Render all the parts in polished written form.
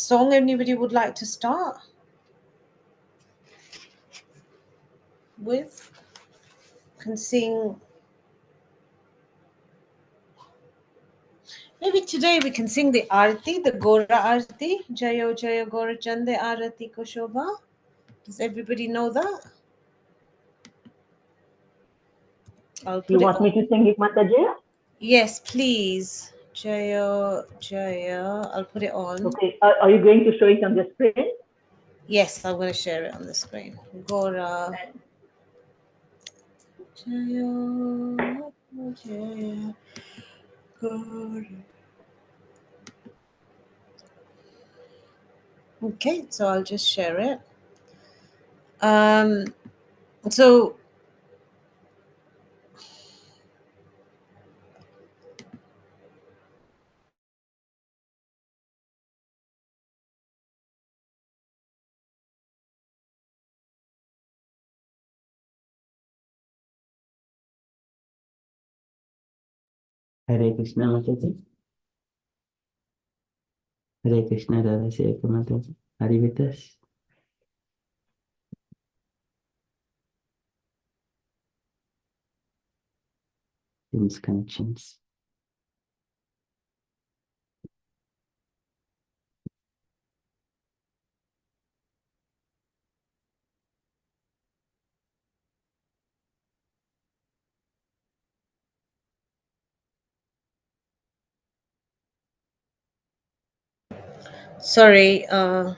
song anybody would like to start with? Can sing. Maybe today we can sing the Arati, the Gora Arati. Jayo Jayo Gora Chande Arati Ko Shobha. Does everybody know that? You want me to sing it, Mataji? Yes, please. Jayo Jayo. I'll put it on. Okay. Are you going to show it on the screen? Yes, I'm going to share it on the screen. Gora. Jayo Jayo Gora. Okay, so I'll just share it. So Hare Krishna Mataji. Hare Krishna Radha Sevaka Mataji. Are you with us? Teams connections. sorry, I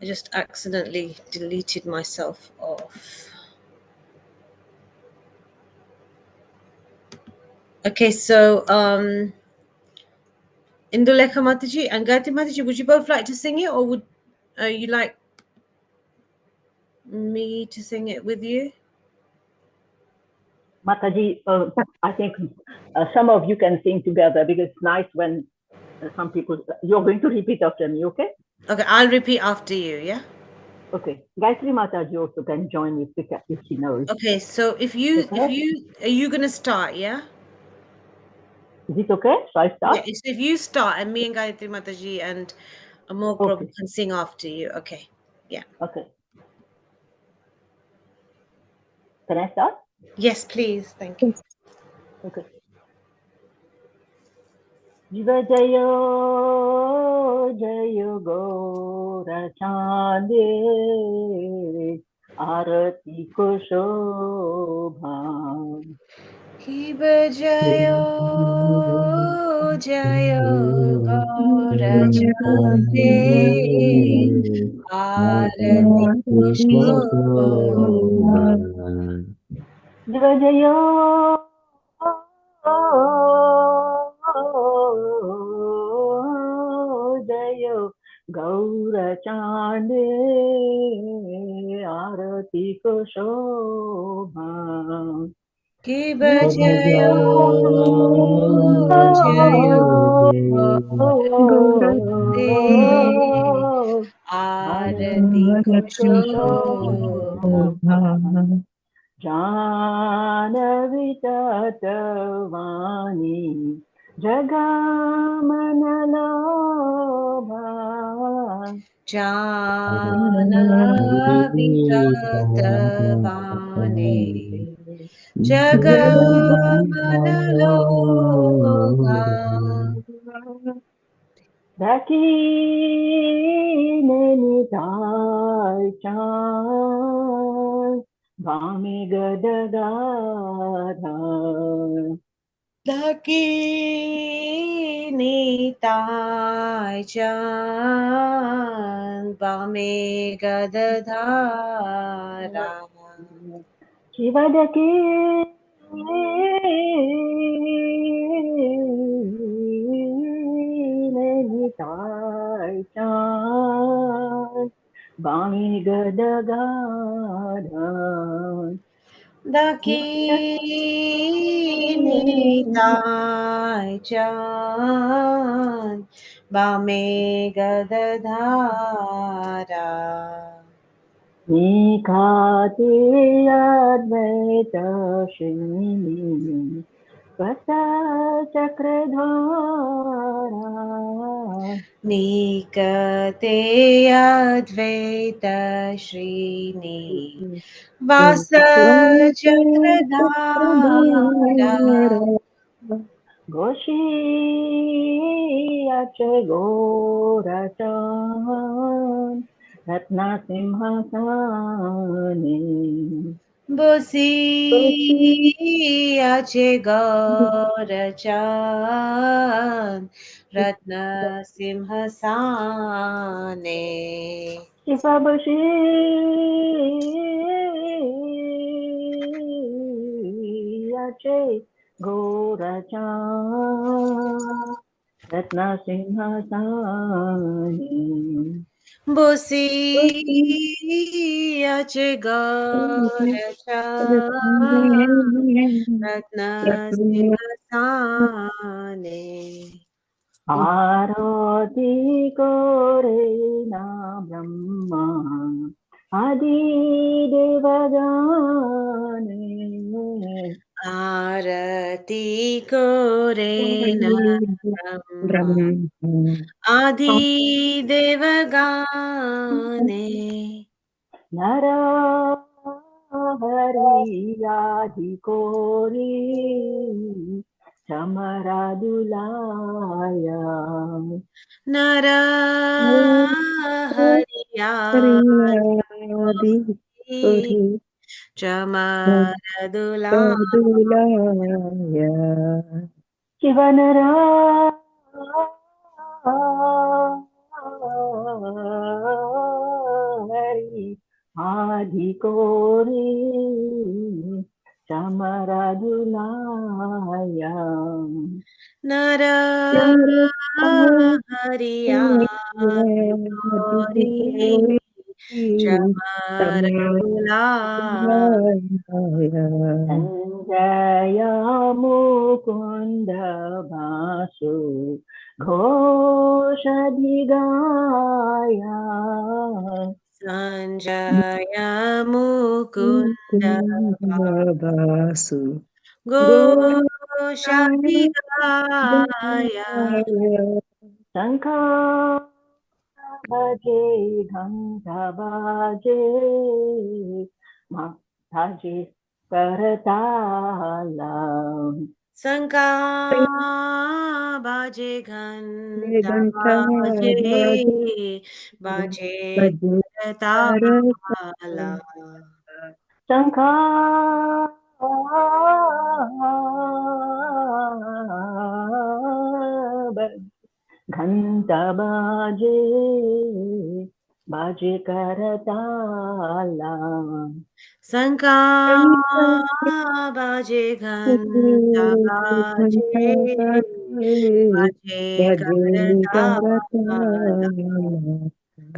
just accidentally deleted myself off. Okay, so Indulekha Mataji and Gayatri Mataji, would you both like to sing it, or would you like me to sing it with you? Mataji, I think some of you can sing together because it's nice when some people. You're going to repeat after me, okay? Okay, I'll repeat after you, yeah? Okay. Gayatri Mataji also can join if she knows. Okay, so are you gonna start, yeah? Is it okay? Shall I start? Yeah, so if you start and me and Gayatri Mataji and Amol Prabhu can sing after you, okay. Yeah. Okay. Can I start? Yes, please. Thank you. Okay. Jiva Jayo Jayo Gora Chande Arati Ko Shobha. Jiva Jayo Jayo Gora Chande Arati Ko Shobha. Jiva Jayo Jayo Gaura Chande Arati Ko Shobha. Jiva Jayo Jayo Gora Arati Ko Shobha. Janavi Tatavani Jagamanalobha. Janavi Tatavani Jagamanalobha. Dakini Tai Chan Bhami Gadagada. Dakini Tai Chan Bhami Gadadhara. Shivadaki Tai Chan Bhami Gadagada. Dakini Tai Chan Bhami Gadadhara. Nikati Advaita Shini Vasachakradhara Nikate Advaita Srini Vasa Chakradhara Goshiyache Gorachan Ratna Simhasane Bosi Ache Gaurachan Ratna Simhasane Shivabashi Yache Gorachan Ratna Simhasane Bosi Ache Gaurachan Ratna Simhasane Arati kore na Brahma Adi Devagane Arati Kore na Brahma Adi Devagane Nara Hari Adi kore Chamaradulaya Nara Hariyadi Kori Chamaradula Shivanara Hari Adhikori Chamaradulaya Nara Hariyadi Kori Chamaradula Sanjaya Mukunda Basu Ghoshadhigaya Sanjaya Mukunda Basu Goshadhigaya Shankha Baje Ghanta Baje Ma Bhaje Karatala Sanka baje ghanta baje baje tala Shankha Ghanta baje baje karatala Sanka baje ghanta baje baje karatala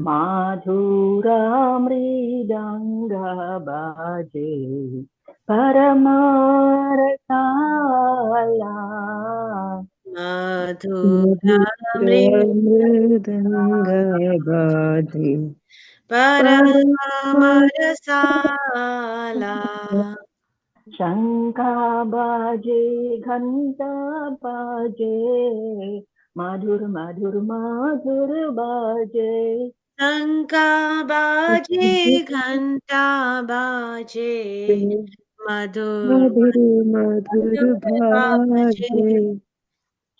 Madhura mridanga baje paramarasala madhura Mridangabadi Paramarasala शङ्का बाजे घण्टा बाजे माधुर माधुर माधुर बाजे शंका बाजे घंटा बाजे मधुर मधुर मधुर मधुर बाजे भाजे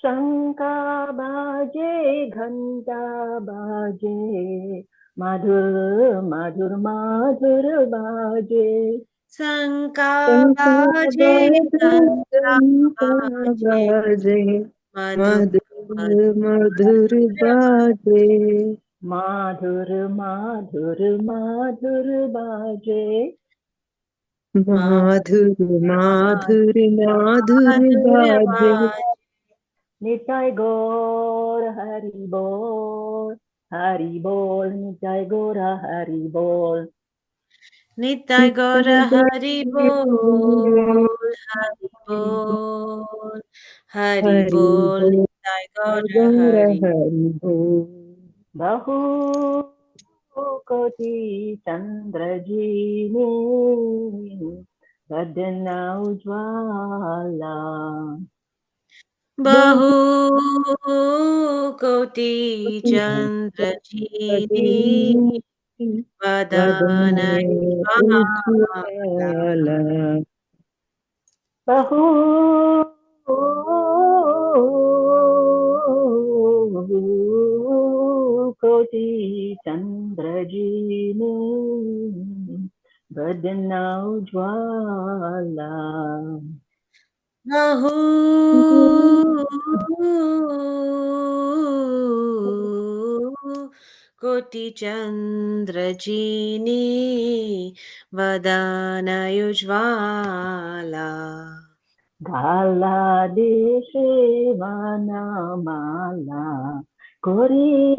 शङ्का बाजे घण्टा बाजे माधुर माधुर माधुर बाजे शंका शंका बाजे मधुर घंटा बाजे बाजे मधुर मधुर मधुर मधुर बाजे माधुर माधुर माधुर बाजे माधुर माधुर माधुर मधुर बाजे बाजे निताय गौर हरि बोल निताय गौर हरि बोल नित्य गौर हरि बोल हरि बोल हरि हरि बोल बोल नित्य गौर गौर हरि हरि बोल बहु कोटि चंद्र जीने बदना Ujwala Bahu koti chandrajini vadana jwala. Bahu koti chandrajini vadana jwala. Bahu koti chandrajini vadana ujvala. Gala deshe vanamala kori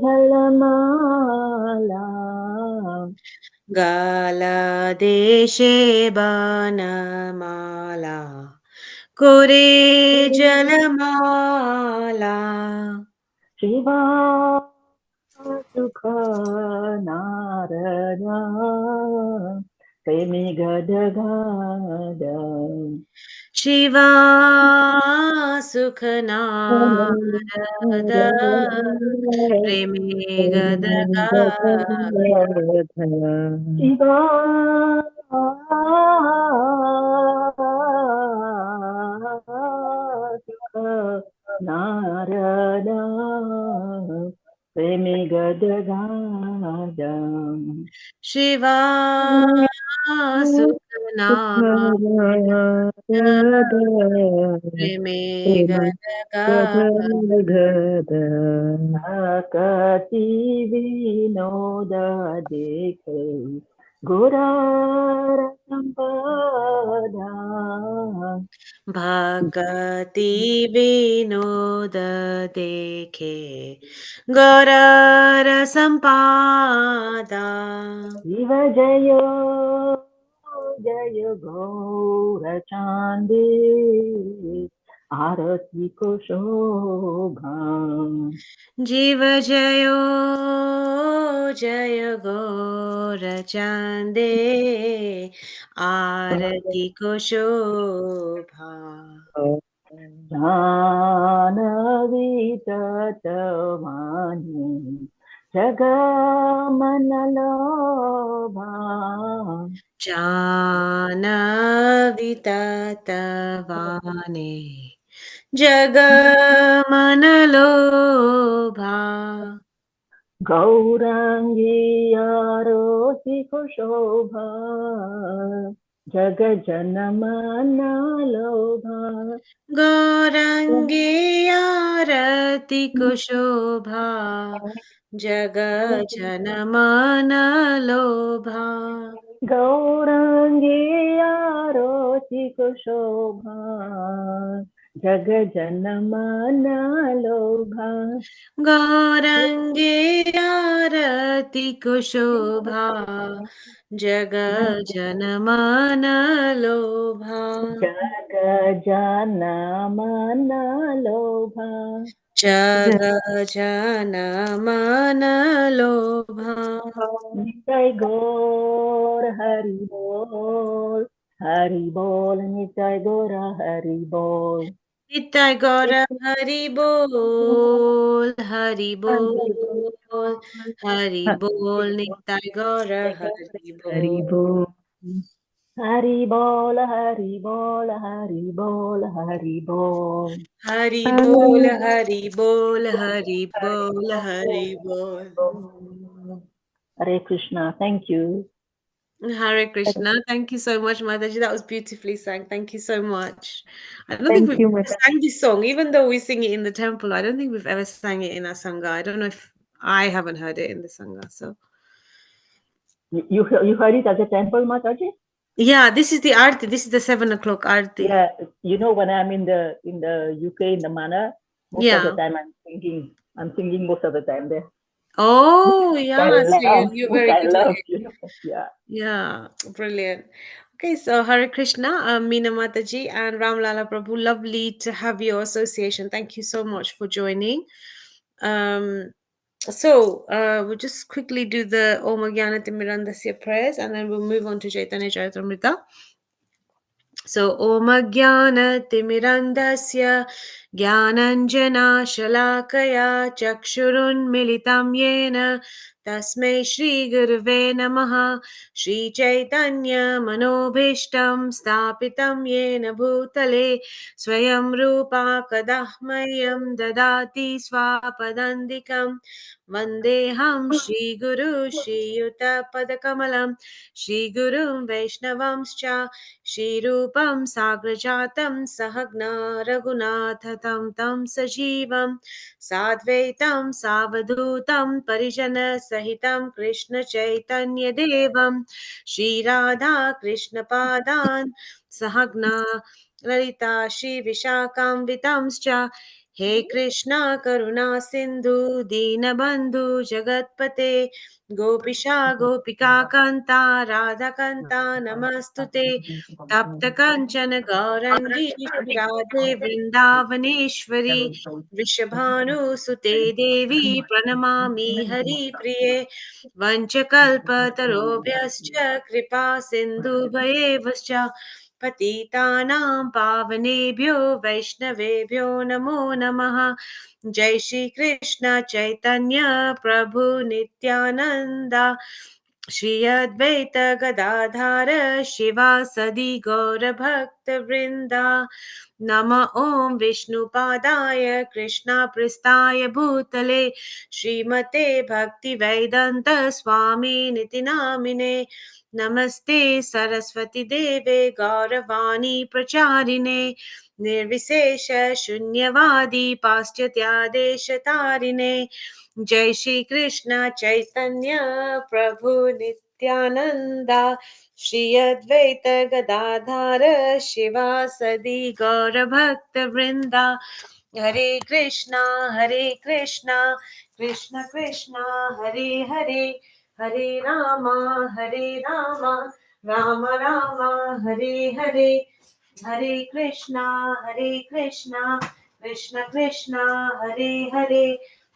dhalamala. Gala deshe banamala kore jalamala. Shiva Sukha Narada Premi Gadagada Shiva Sukhanarada Preme Gadaga. Shiva Sukha Narada Premi Gadagada Shiva Sukhanarada Preme Gadaga. Akati vinoda dekhe Gurara sampada Bhakati Vinoda Dekhe Gaurara Sampada. Shiva Jayo Jayo Gaura Chandi Arati ko Shobha Jiva Jayo Jaya Gaura Chande Arati Ko Shobha. Jnanavitatavani Jagamanalabha Janavitatavane Jagamanalobha. Gaurangi Aroti Kushobha Jagajanamana Gaurangi Arati Kushobha Jaga Janamana Lobha. Gaurangi Aroti Kushobha Jagajanamana Lobha Gaurangi Arati Kushobha Jaga Janamana Lobha. Jagajanamana Lobha Jaga Janamana Lobha. Nitai Gaur Hari Bol Hari Bol Nitai Gaur Hari Bol Nitai Gaura Hari Bol, Hari Hari Bol, Hari Bol, Nitai Gaura Hari Bol. Haribo. Bol Hari Bol Hari Bol Hari Bol Hari Bol, Hari Bol, Hari Bol, Hari Bol. Hare Krishna, thank you. Hare Krishna. Thank you so much, Mataji. That was beautifully sang. Thank you so much. I don't think Thank we've you, ever Mata. sang this song, even though we sing it in the temple. I don't think we've ever sang it in our Sangha. I don't know if I haven't heard it in the Sangha. So, You heard it at the temple, Mataji? yeah, this is the Aarti. This is the 7 o'clock Aarti. Yeah, you know when I'm in the UK in the Mana, most of the Yeah. time I'm singing most of the time there. Oh, yeah. So you're Which very I good love, at it. Yeah. Yeah, brilliant. Okay, so Hare Krishna, Meena Mataji and Ram Lala Prabhu. Lovely to have your association. Thank you so much for joining. We'll just quickly do the Om Jnana Timirandasya prayers and then we'll move on to Chaitanya Charitamrita. So Om Jnana Timirandasya ज्ञानञ्जनाशलाकया चक्षुरुन्मिलितं येन तस्मै श्रीगुरुवे नमः। श्रीचैतन्यमनोभीष्टं स्थापितं येन भूतले स्वयं रूपा कदा मह्यं ददाति स्वापदान्तिकं वन्देऽहं श्रीगुरु श्रीयुतपदकमलं श्रीगुरुं वैष्णवंश्च श्रीरूपं साग्रजातं सहगना रघुनाथतं तं सजीवं साद्वैतं सावधूतं परिजनसहितं कृष्णचैतन्यदेवं श्रीराधा कृष्णपादान् सहगना ललिता श्रीविशाखान्वितांश्च हे कृष्णा करुणा सिन्धु दीनबन्धु जगत्पते गोपिशा गोपिका कान्ता राधाकान्ता नमस्तुते तप्त काञ्चन गौरङ्गी राधे वृन्दावनेश्वरी वृषभानुसुते देवी प्रणमामि हरिप्रिये वञ्चकल्पतरोभ्यश्च कृपा सिन्धुभयेवश्च पतितानां पावनेभ्यो वैष्णवेभ्यो नमो नमः। जय श्री कृष्ण चैतन्य प्रभु नित्यानंद श्री अद्वैत गदाधार शिवासदि गौरभक्तवृन्दा नम ॐ विष्णुपादाय कृष्णप्रेष्ठाय भूतले श्रीमते भक्तिवेदान्त स्वामिनिति नामिने नमस्ते सरस्वती देवे गौरवाणी प्रचारिणे निर्विशेष शून्यवादी पाश्चात्यादेशतारिणे जय श्री कृष्ण चैतन्य प्रभु नित्यानंद श्री अद्वैत गदाधार शिवासदि गौरभक्त वृंदा हरे कृष्णा कृष्ण कृष्ण हरे हरे हरे राम राम राम हरे हरे हरे कृष्णा कृष्ण कृष्ण हरे हरे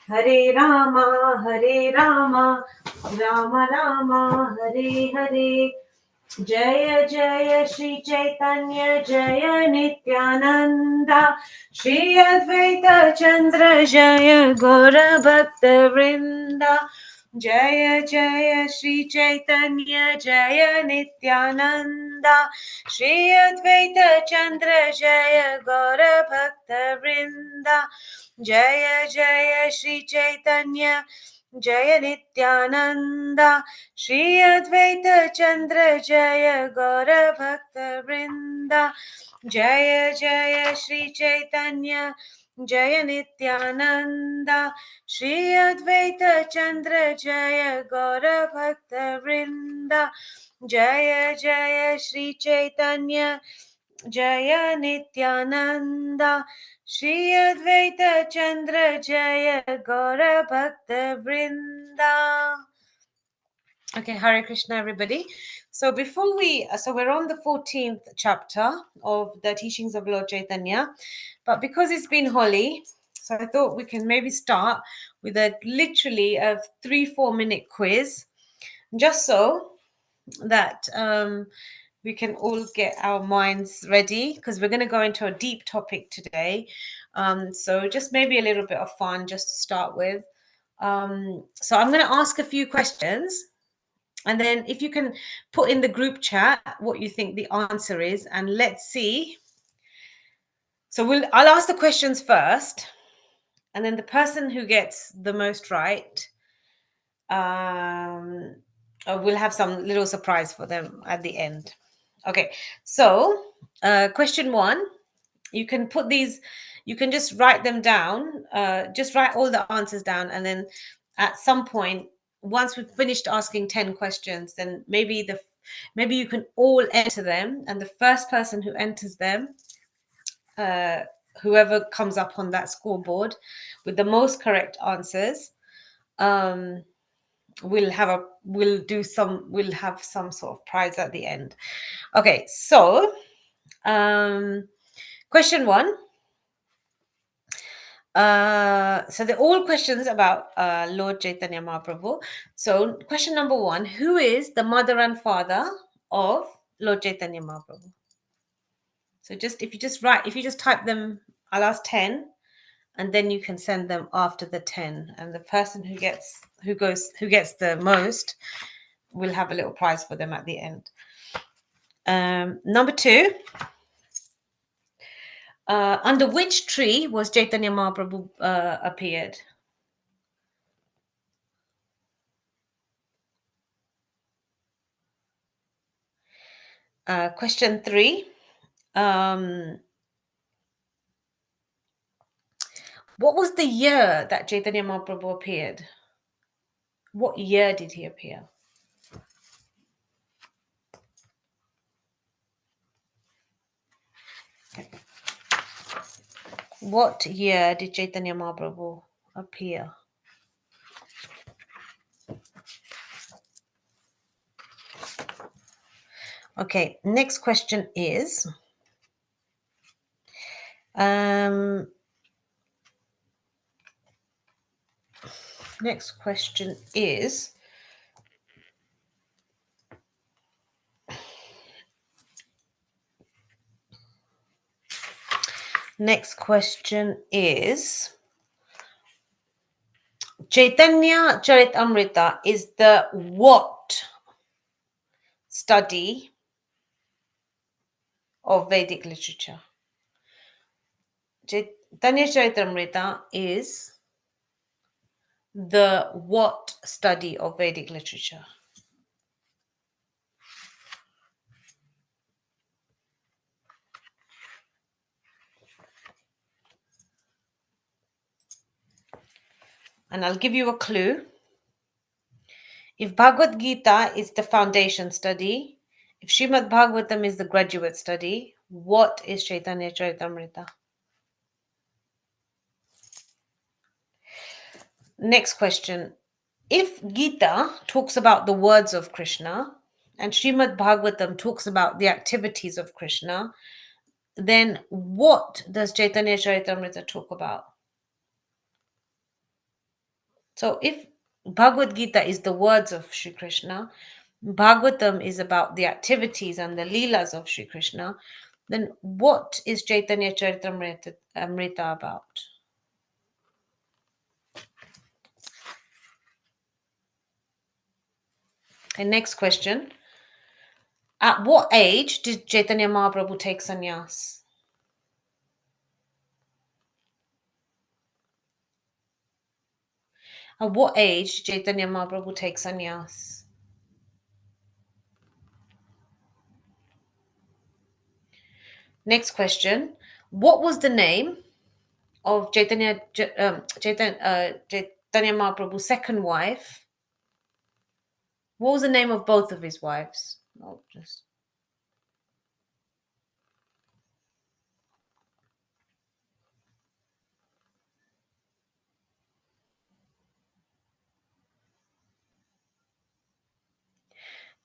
हरे राम राम राम हरे हरे जय जय श्री चैतन्य जय नित्यानंद श्री अद्वैत चंद्र जय गौर भक्त वृंदा जय जय श्री चैतन्य जय नित्यानंद श्री अद्वैत चंद्र जय गौर भक्त वृंदा जय जय श्री चैतन्य जय नित्यानंद श्री अद्वैत चंद्र जय गौर भक्त वृंदा जय जय श्री चैतन्य जय नित्यानंद श्री अद्वैत चंद्र जय गौर भक्त वृंदा जय जय श्री चैतन्य जय नित्यानंद श्री अद्वैत चंद्र जय गौर भक्त वृंदा. Okay, Hare Krishna, everybody. So we're on the 14th chapter of the teachings of Lord Chaitanya, but because it's been Holi, so I thought we can maybe start with literally a 3-4 minute quiz, just so that we can all get our minds ready, because we're going to go into a deep topic today. So just maybe a little bit of fun just to start with. So I'm going to ask a few questions, and then if you can put in the group chat what you think the answer is, and let's see. So I'll ask the questions first, and then the person who gets the most right, we'll have some little surprise for them at the end. Okay, so question 1, you can put these, you can just write them down, just write all the answers down, and then at some point, once we've finished asking 10 questions, then maybe you can all enter them, and the first person who enters them, whoever comes up on that scoreboard with the most correct answers, we'll have some sort of prize at the end. Okay, so question 1. So they're all questions about Lord Chaitanya Mahaprabhu. So question number 1, who is the mother and father of Lord Chaitanya Mahaprabhu? So if you just type them I'll ask 10, and then you can send them after the 10. And the person who gets the most will have a little prize for them at the end. Number 2. Under which tree was Chaitanya Mahaprabhu appeared? Question 3. What was the year that Chaitanya Mahaprabhu appeared? What year did he appear? What year did Chaitanya Mahaprabhu appear? Okay, next question is next question is Chaitanya Charitamrita is the what study of Vedic literature? Chaitanya Charitamrita is the what study of Vedic literature? And I'll give you a clue. If Bhagavad Gita is the foundation study, if Srimad Bhagavatam is the graduate study, what is Chaitanya Charitamrita? Next question. If Gita talks about the words of Krishna and Srimad Bhagavatam talks about the activities of Krishna, then what does Chaitanya Charitamrita talk about? So if Bhagavad Gita is the words of Sri Krishna, Bhagavatam is about the activities and the leelas of Sri Krishna, then what is Chaitanya Charitamrita about? And next question. At what age did Chaitanya Mahaprabhu take sannyas? At what age did Chaitanya Mahaprabhu take sannyas? Next question. What was the name of Chaitanya Mahaprabhu's second wife? What was the name of both of his wives?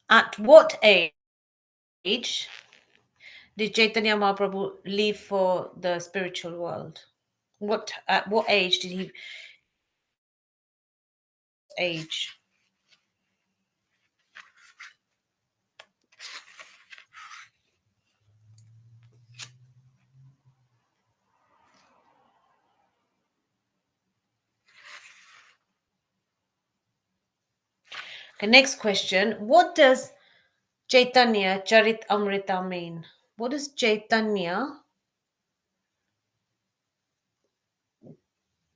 At what age did Chaitanya Mahaprabhu leave for the spiritual world? At what age did he age? Okay, next question. What does Chaitanya Charitamrita mean? What does Chaitanya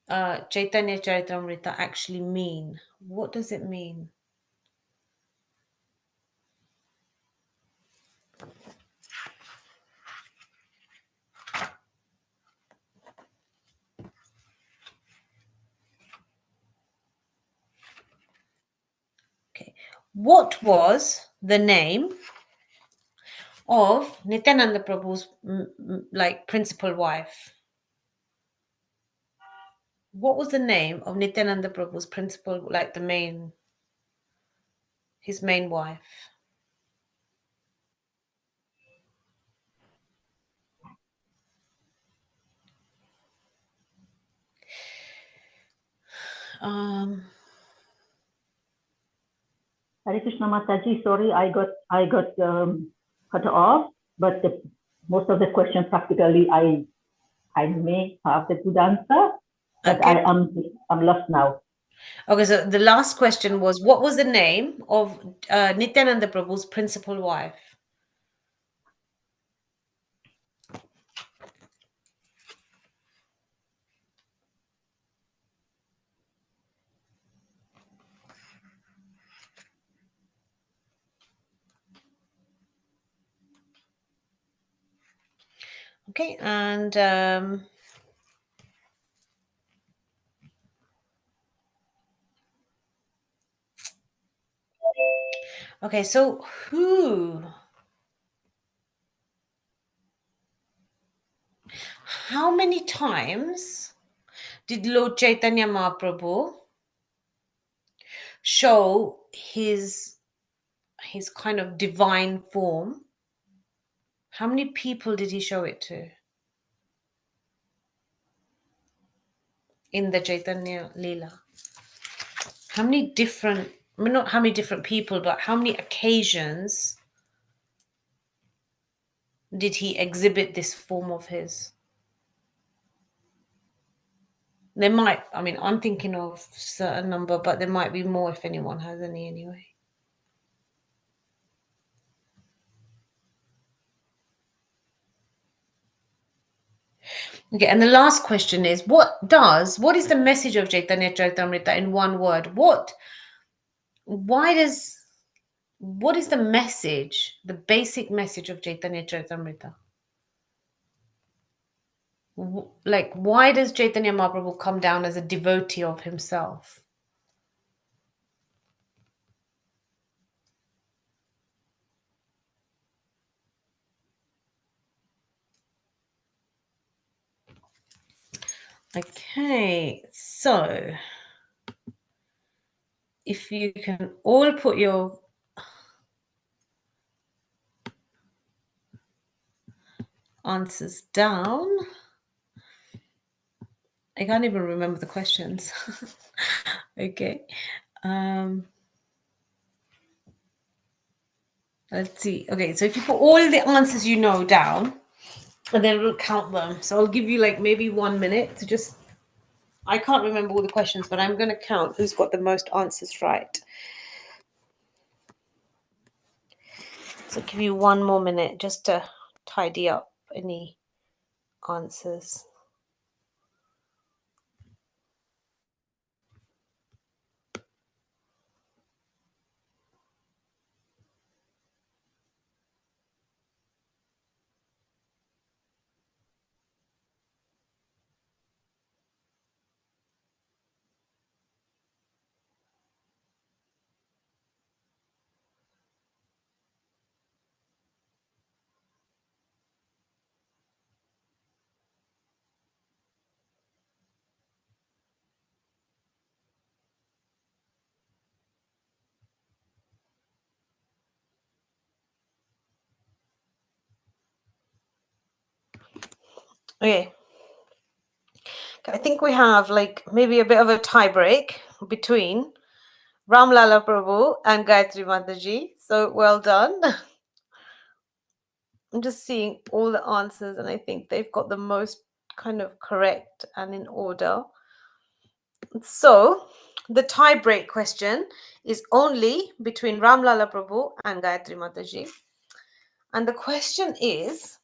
Charitamrita actually mean? What does it mean? Okay. What was the name of Nityananda Prabhu's principal wife? What was the name of Nityananda Prabhu's principal, his main wife? Hare Krishna Mataji, sorry, I got cut off, but most of the questions practically I I may have the good answer, but Okay. I'm lost now. Okay, so the last question was, what was the name of Nityananda Prabhu's principal wife? Okay, and okay, so how many times did Lord Chaitanya Mahaprabhu show his kind of divine form? How many people did he show it to in the Chaitanya Leela? How many different, I mean, not how many different people, but how many occasions did he exhibit this form of his? There might, I mean, I'm thinking of a certain number, but there might be more if anyone has any anyway. Okay, and the last question is, what is the message of Chaitanya Charitamrita in one word? What is the message, the basic message of Chaitanya Charitamrita? Like, why does Chaitanya Mahaprabhu come down as a devotee of himself? Okay, so if you can all put your answers down. I can't even remember the questions. Okay. Let's see. Okay, so if you put all the answers you know down, and then we'll count them. So I'll give you like maybe 1 minute to just, I can't remember all the questions, but I'm going to count who's got the most answers right. So I'll give you 1 more minute just to tidy up any answers. Okay. I think we have like maybe a bit of a tie break between Ram Lala Prabhu and Gayatri Mataji. So well done. I'm just seeing all the answers, and I think they've got the most kind of correct and in order. So the tie break question is only between Ram Lala Prabhu and Gayatri Mataji. And the question is,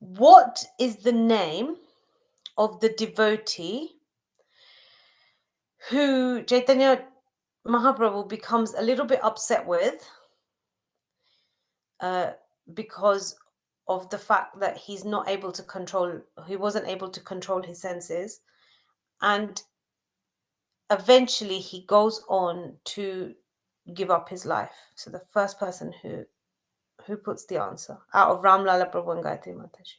what is the name of the devotee who Chaitanya Mahaprabhu becomes a little bit upset with because of the fact that he wasn't able to control his senses, and eventually he goes on to give up his life. So the first person who puts the answer out of Ram Lala Prabhu and Gayatri Mataji.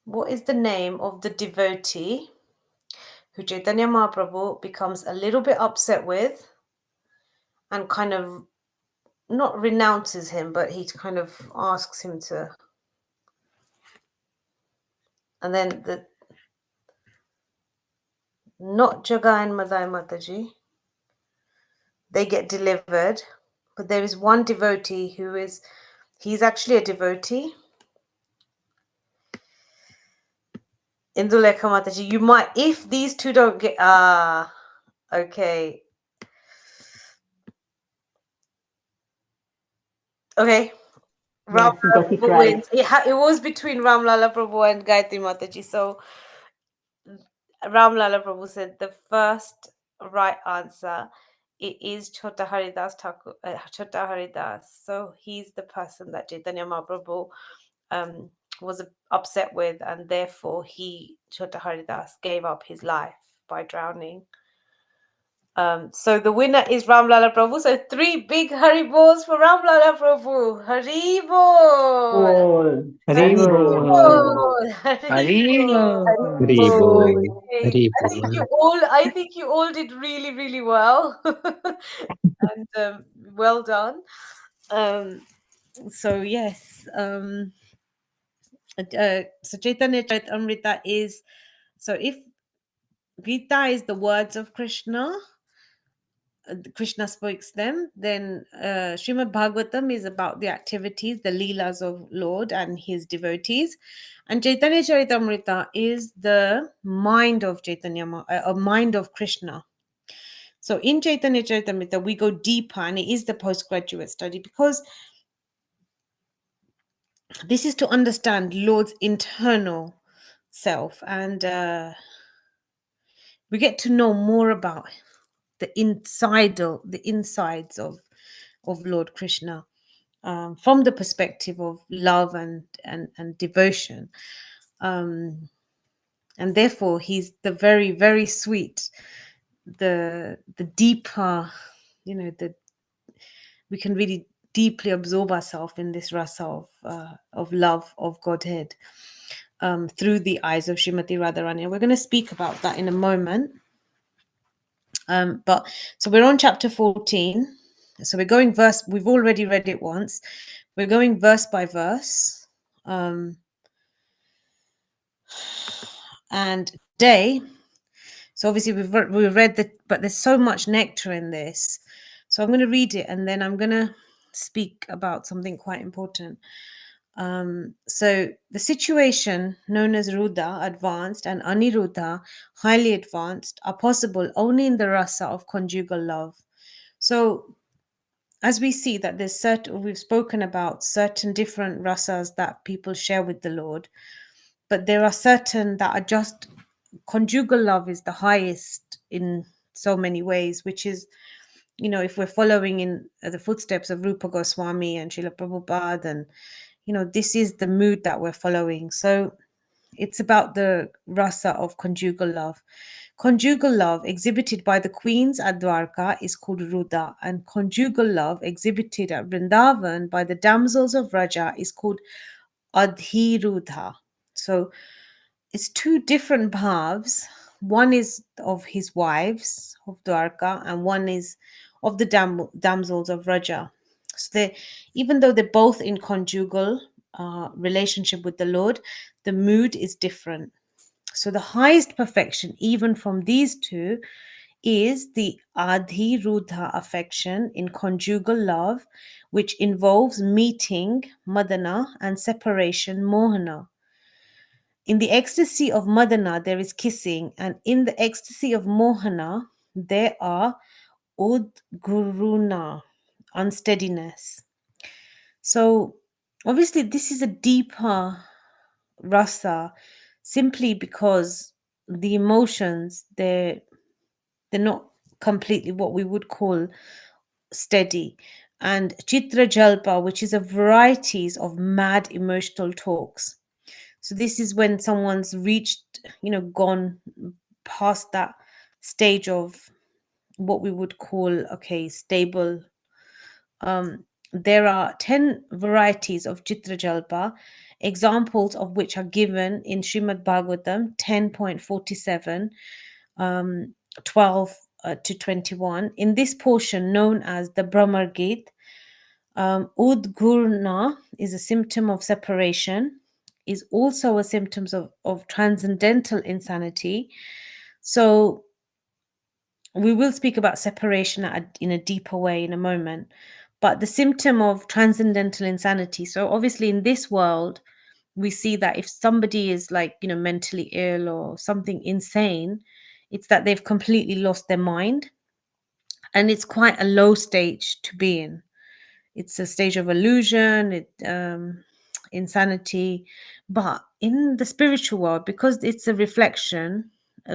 What is the name of the devotee who Chaitanya Mahaprabhu becomes a little bit upset with and kind of not renounces him, but he kind of asks him to. And then not Jaga and Madai Mataji, they get delivered, but there is one devotee he's actually a devotee. Indulekha Mataji, you might, if these two don't get, okay. Okay. Yes, Ram because Lala he Prabhu tried. wins. It was between Ram Lala Prabhu and Gayatri Mataji. So Ram Lala Prabhu said the first right answer, it is Chota Haridas Thakur, Chota Haridas. So he's the person that Chaitanya Mahaprabhu was upset with, and therefore Chota Haridas, gave up his life by drowning. So the winner is Ram Lala Prabhu. So 3 big Haribols for Ram Lala Prabhu. Haribol! Oh, Haribol! Haribol! Haribol! Okay. Haribol! I think you all did really, really well. And well done. So yes. So Chaitanya Charitamrita is, so if Gita is the words of Krishna, Krishna speaks them, then Srimad Bhagavatam is about the activities, the leelas of Lord and his devotees, and Chaitanya Charitamrita is the mind of Chaitanya, a mind of Krishna. So in Chaitanya Charitamrita, we go deeper, and it is the postgraduate study, because this is to understand Lord's internal self, and we get to know more about the insides of Lord Krishna, from the perspective of love and devotion, and therefore he's the very, very sweet, the deeper, we can really deeply absorb ourselves in this rasa of love of Godhead, through the eyes of Srimati Radharani. We're going to speak about that in a moment. But so we're on chapter 14. So we're going verse, we've already read it once. We're going verse by verse. And today, so obviously we've read the, but there's so much nectar in this. So I'm going to read it, and then I'm going to speak about something quite important. So the situation known as Ruda, advanced, and Aniruddha, highly advanced, are possible only in the rasa of conjugal love. So as we see that there's certain, we've spoken about certain different rasas that people share with the Lord, but there are certain that are just, conjugal love is the highest in so many ways, which is, if we're following in the footsteps of Rupa Goswami and Srila Prabhupada, and this is the mood that we're following. So it's about the rasa of conjugal love. Conjugal love exhibited by the queens at Dwarka is called Ruda, and conjugal love exhibited at Vrindavan by the damsels of Raja is called Adhirudha. So it's 2 different bhavs. One is of his wives of Dwarka, and one is of the damsels of Raja. So even though they're both in conjugal relationship with the Lord, the mood is different. So the highest perfection, even from these 2, is the Adhirudha affection in conjugal love, which involves meeting Madana and separation Mohana. In the ecstasy of Madana, there is kissing, and in the ecstasy of Mohana, there are Udguruna, unsteadiness. So, obviously, this is a deeper rasa, simply because the emotions, they're not completely what we would call steady. And Chitra Jalpa, which is a varieties of mad emotional talks. So this is when someone's reached, gone past that stage of what we would call, stable. There are 10 varieties of Chitra Jalpa, examples of which are given in Srimad Bhagavatam 10.47. 12 to 21. In this portion known as the Brahmar Git, Udgurna is a symptom of separation, is also a symptom of transcendental insanity. So we will speak about separation in a deeper way in a moment. But the symptom of transcendental insanity. So obviously in this world, we see that if somebody is like, mentally ill or something insane, it's that they've completely lost their mind. And it's quite a low stage to be in. It's a stage of illusion, insanity. But in the spiritual world, because it's a reflection,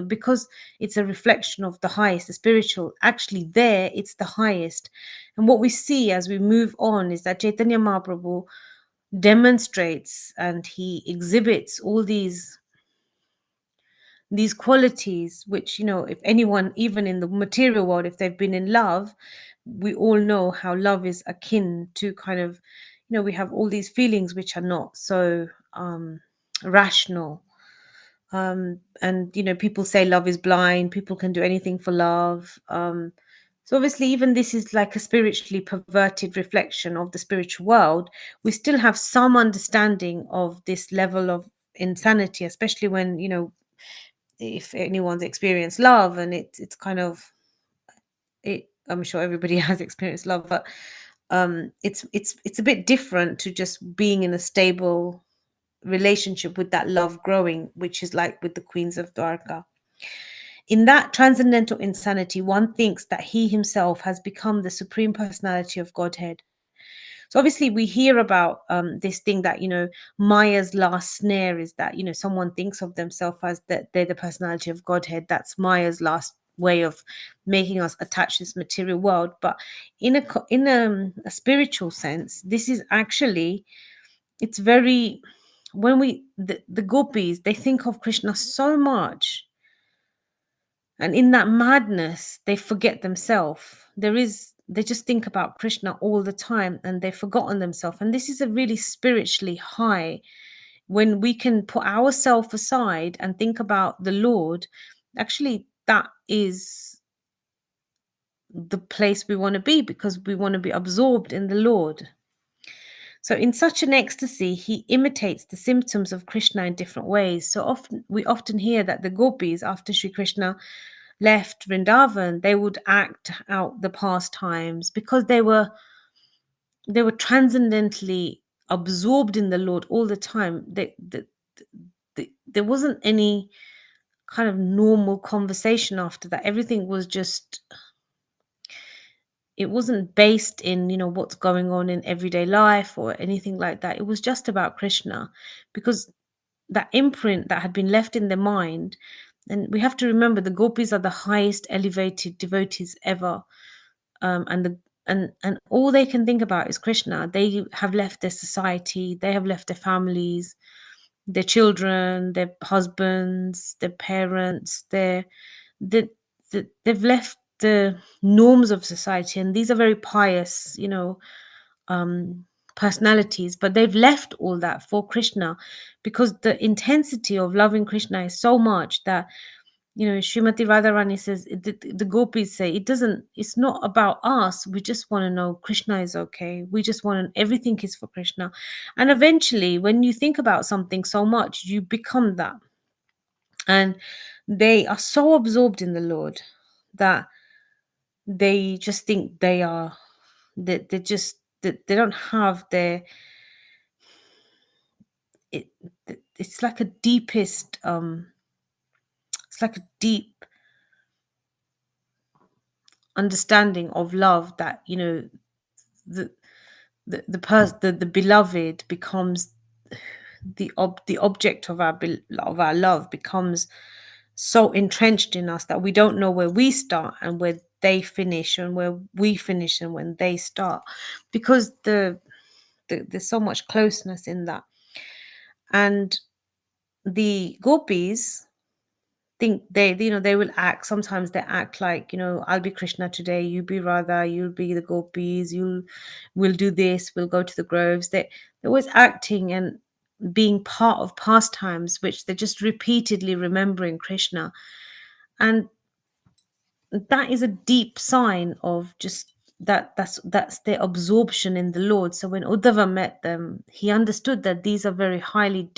because it's a reflection of the highest, the spiritual, actually there it's the highest. And what we see as we move on is that Chaitanya Mahaprabhu demonstrates and he exhibits all these qualities which, if anyone, even in the material world, if they've been in love, we all know how love is akin to kind of, we have all these feelings which are not so rational. And people say love is blind, people can do anything for love. So obviously even this is like a spiritually perverted reflection of the spiritual world. We still have some understanding of this level of insanity, especially when, if anyone's experienced love, and it's kind of it. I'm sure everybody has experienced love, but it's a bit different to just being in a stable relationship with that love growing, which is like with the queens of Dwarka. In that transcendental insanity, one thinks that he himself has become the supreme personality of Godhead. So obviously we hear about this thing that, Maya's last snare is that, someone thinks of themselves as that they're the personality of Godhead. That's Maya's last way of making us attach this material world. But in a spiritual sense, this is actually, it's very, when the gopis, they think of Krishna so much, and in that madness they forget themselves. They just think about Krishna all the time, and they've forgotten themselves. And this is a really spiritually high, when we can put ourselves aside and think about the Lord. Actually, that is the place we want to be, because we want to be absorbed in the Lord. So in such an ecstasy, he imitates the symptoms of Krishna in different ways. So we often hear that the gopis, after Sri Krishna left Vrindavan, they would act out the pastimes, because they were transcendently absorbed in the Lord all the time. There wasn't any kind of normal conversation after that. Everything was just, it wasn't based in, what's going on in everyday life or anything like that. It was just about Krishna, because that imprint that had been left in their mind. And we have to remember, the gopis are the highest elevated devotees ever. And all they can think about is Krishna. They have left their society, they have left their families, their children, their husbands, their parents, they've left the norms of society. And these are very pious, personalities, but they've left all that for Krishna, because the intensity of loving Krishna is so much that, Srimati Radharani says, the gopis say, it's not about us. We just want to know Krishna is okay. We just want to, everything is for Krishna. And eventually, when you think about something so much, you become that. And they are so absorbed in the Lord that they just think they are, that they don't have their, it, it's like a deepest, it's like a deep understanding of love, that, the the beloved becomes the object of our love, becomes so entrenched in us that we don't know where we start and where they finish, and where we finish and when they start, because there's so much closeness in that. And the gopis think they will act, sometimes they act like, I'll be Krishna today, you be Radha, you'll be the gopis, we'll do this, we'll go to the groves. They're always acting and being part of pastimes, which they're just repeatedly remembering Krishna. And that is a deep sign of just that's their absorption in the Lord. So when Uddhava met them, he understood that these are very highly,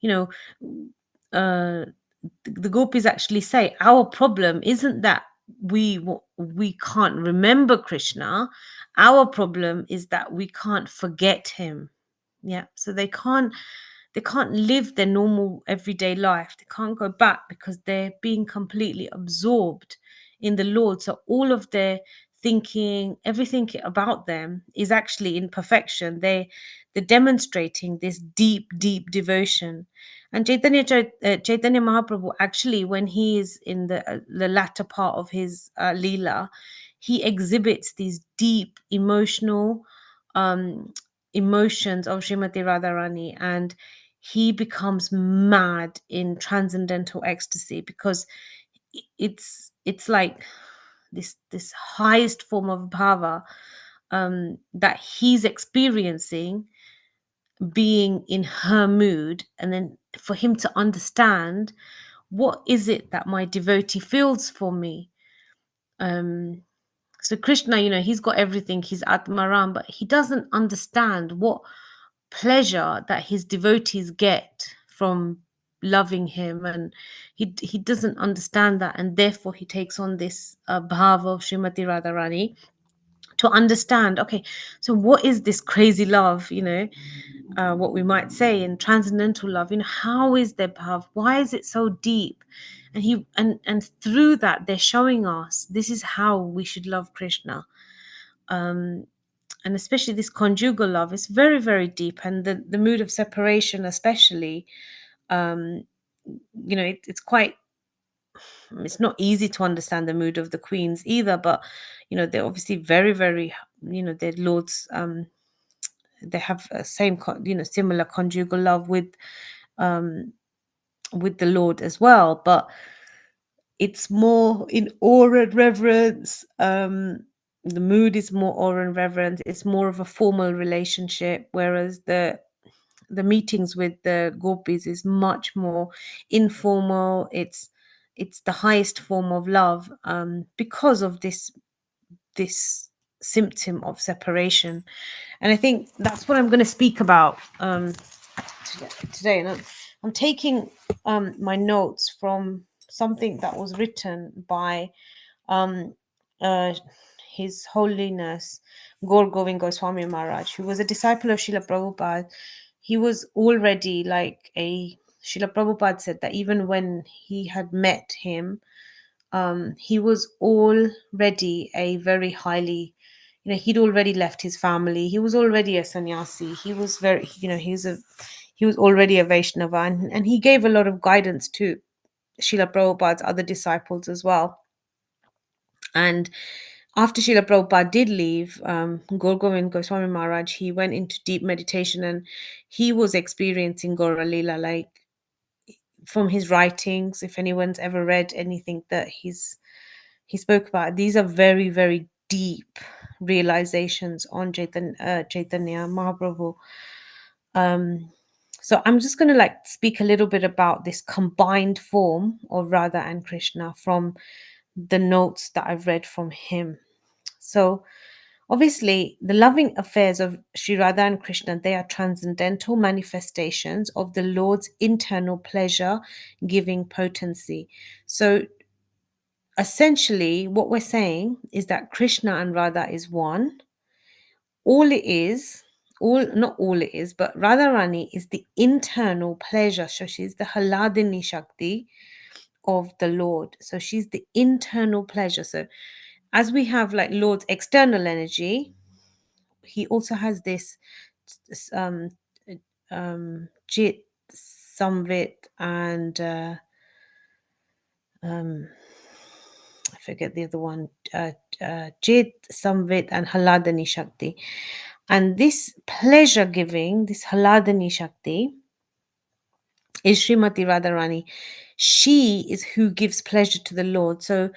you know, uh, the gopis actually say our problem isn't that we can't remember Krishna. Our problem is that we can't forget him. Yeah, so they can't live their normal everyday life. They can't go back because they're being completely absorbed in the Lord. So all of their thinking, everything about them is actually in perfection. They're demonstrating this deep, deep devotion. And Chaitanya Mahaprabhu, actually, when he is in the latter part of his Leela, he exhibits these deep emotional um, emotions of Srimati Radharani, and he becomes mad in transcendental ecstasy because it's like this highest form of bhava that he's experiencing being in her mood, and then for him to understand what is it that my devotee feels for me. So Krishna, he's got everything, he's Atmaram, but he doesn't understand what pleasure that his devotees get from loving him, and he doesn't understand that, and therefore he takes on this bhava of Srimati Radharani to understand, okay, so what is this crazy love, what we might say in transcendental love, how is their bhav, why is it so deep? And and through that they're showing us this is how we should love Krishna. And especially this conjugal love is very, very deep, and the mood of separation especially, um it's quite, it's not easy to understand the mood of the queens either, but they're obviously very, very, their lords, they have a similar conjugal love um with the Lord as well, but it's more in awe and reverence. The mood is more awe and reverence. It's more of a formal relationship, whereas the meetings with the gopis is much more informal. It's the highest form of love, because of this symptom of separation. And I think that's what I'm going to speak about today. And I'm taking my notes from something that was written by um, uh, His Holiness Gaur Govind Goswami Maharaj, who was a disciple of Srila Prabhupada. He was already like Srila Prabhupada said that even when he had met him, he was already a very highly, he'd already left his family. He was already a sannyasi. He was very, he was already a Vaishnava, and he gave a lot of guidance to Srila Prabhupada's other disciples as well. And after Srila Prabhupada did leave, Gaur Govind Goswami Maharaj, he went into deep meditation, and he was experiencing Gaura Leela, like from his writings. If anyone's ever read anything that he spoke about, these are very, very deep realizations on Chaitanya Mahaprabhu. So I'm just going to speak a little bit about this combined form of Radha and Krishna from the notes that I've read from him. So obviously, the loving affairs of Sri Radha and Krishna, they are transcendental manifestations of the Lord's internal pleasure-giving potency. So essentially, what we're saying is that Krishna and Radha is one. All it is, not all it is, but Radharani is the internal pleasure. So she's the Haladini Shakti of the Lord. So she's the internal pleasure. So as we have like Lord's external energy, he also has this Jit, Samvit, and I forget the other one, Jit, Samvit, and Haladani Shakti. And this pleasure giving, this Haladani Shakti, is Srimati Radharani. She is who gives pleasure to the Lord. So,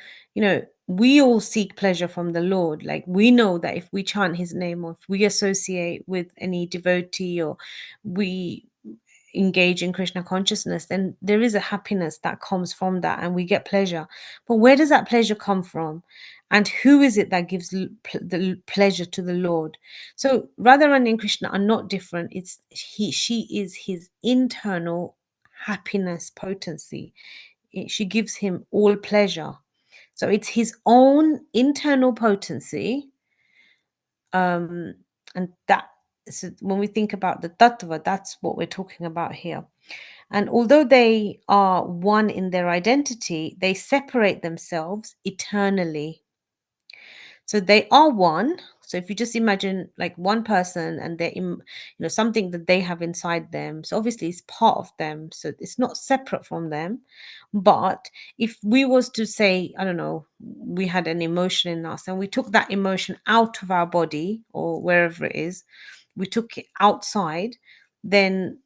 we all seek pleasure from the Lord. Like, we know that if we chant his name, or if we associate with any devotee, or we engage in Krishna consciousness, then there is a happiness that comes from that and we get pleasure. But where does that pleasure come from? And who is it that gives the pleasure to the Lord? So Radharani and Krishna are not different. She is his internal happiness potency. She gives him all pleasure. So it's his own internal potency. And that, so when we think about the tattva, that's what we're talking about here. And although they are one in their identity, they separate themselves eternally. So they are one. So if you just imagine like one person and something that they have inside them, so obviously it's part of them. So it's not separate from them. But if we was to say, I don't know, we had an emotion in us and we took that emotion out of our body or wherever it is, we took it outside, then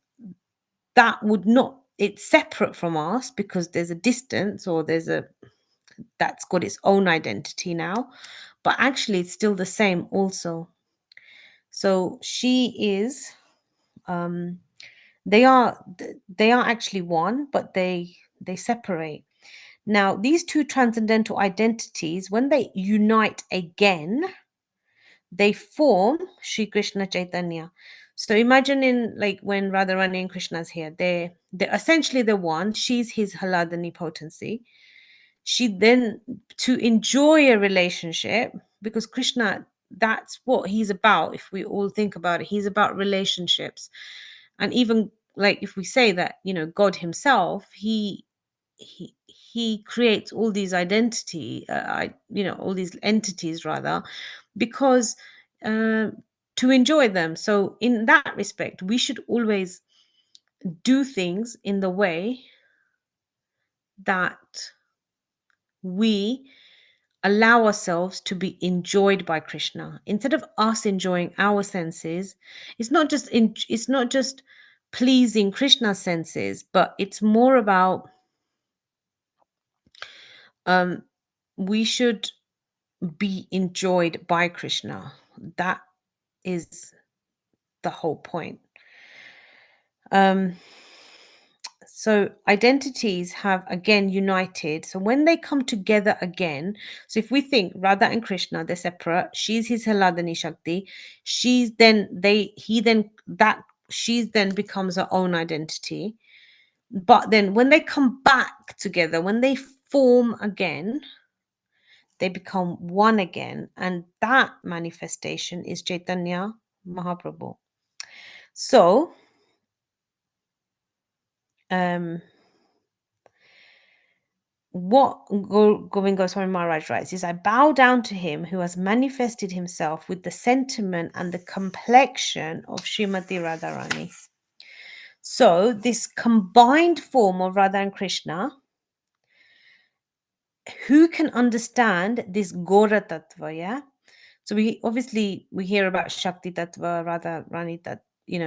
that would not, it's separate from us because there's a distance or that's got its own identity now, but actually it's still the same also. So she is, they are actually one, but they separate. Now these two transcendental identities, when they unite again, they form Sri Krishna Chaitanya. So imagine in like when Radharani and Krishna's here, they're essentially the one. She's his Haladani potency. She then, to enjoy a relationship, because Krishna, that's what he's about. If we all think about it, he's about relationships. And even like if we say that, God himself, he creates all these all these entities rather, because to enjoy them. So in that respect, we should always do things in the way that we allow ourselves to be enjoyed by Krishna instead of us enjoying our senses. It's not just pleasing Krishna's senses, but it's more about we should be enjoyed by Krishna. That is the whole point. So identities have again united. So when they come together again, so if we think Radha and Krishna, they're separate. She's his Haladani Shakti. She's then becomes her own identity. But then when they come back together, when they form again, they become one again. And that manifestation is Chaitanya Mahaprabhu. So, what Govind Goswami Maharaj writes is, I bow down to him who has manifested himself with the sentiment and the complexion of Srimati Radharani. So this combined form of Radha and Krishna, who can understand this Gora Tattva, yeah? So we hear about Shakti Tattva, Radha Rani Tattva,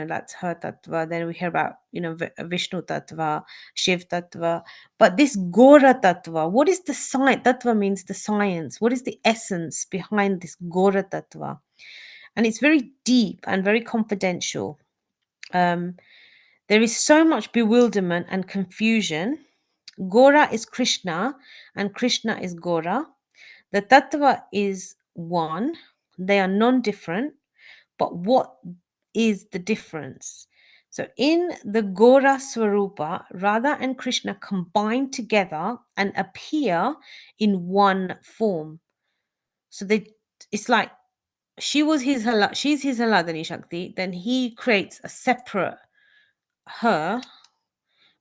that's her Tattva. Then we hear about, Vishnu Tattva, Shiv Tattva. But this Gora Tattva, what is the science? Tattva means the science. What is the essence behind this Gora Tattva? And it's very deep and very confidential. There is so much bewilderment and confusion. Gora is Krishna and Krishna is Gora. The Tattva is one. They are non-different. But what is the difference? So in the Gora Swarupa, Radha and Krishna combine together and appear in one form. So it's like she's his Haladani Shakti, then he creates a separate her.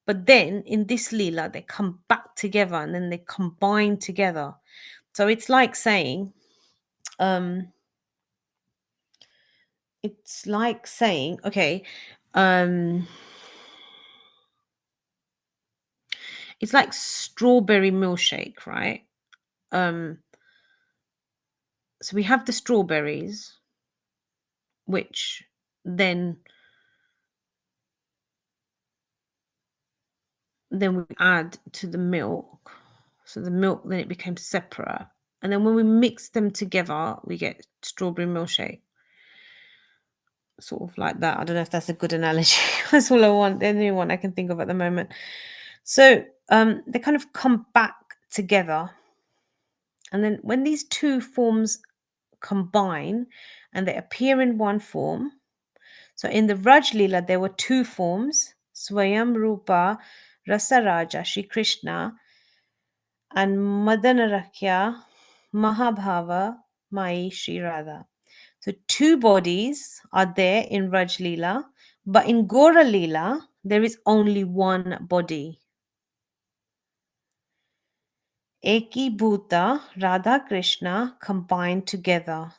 But then in this Leela, they come back together and then they combine together. So it's like saying, okay, it's like strawberry milkshake, right? So we have the strawberries, which then we add to the milk. So the milk, then it becomes separate. And then when we mix them together, we get strawberry milkshake. sort of like that. I don't know if that's a good analogy. That's all I want. The only one I can think of at the moment. So they kind of come back together. And then when these two forms combine and they appear in one form, so in the Raj Leela, there were two forms, Swayam Rupa Rasaraja, Shri Krishna, and Madanarakya Mahabhava Mai Shri Radha. So two bodies are there in Raj Leela, but in Gora Leela, there is only one body. Eki Bhuta, Radha Krishna combined together.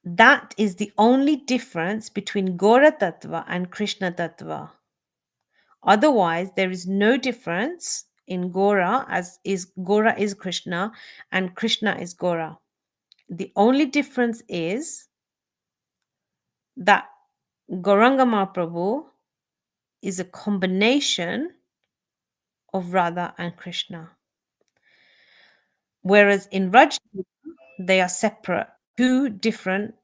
That is the only difference between Gora Tattva and Krishna Tattva. Otherwise, there is no difference in Gora, as is Gora is Krishna and Krishna is Gora. The only difference is that Gauranga Mahaprabhu is a combination of Radha and Krishna. Whereas in Raj, they are separate, two different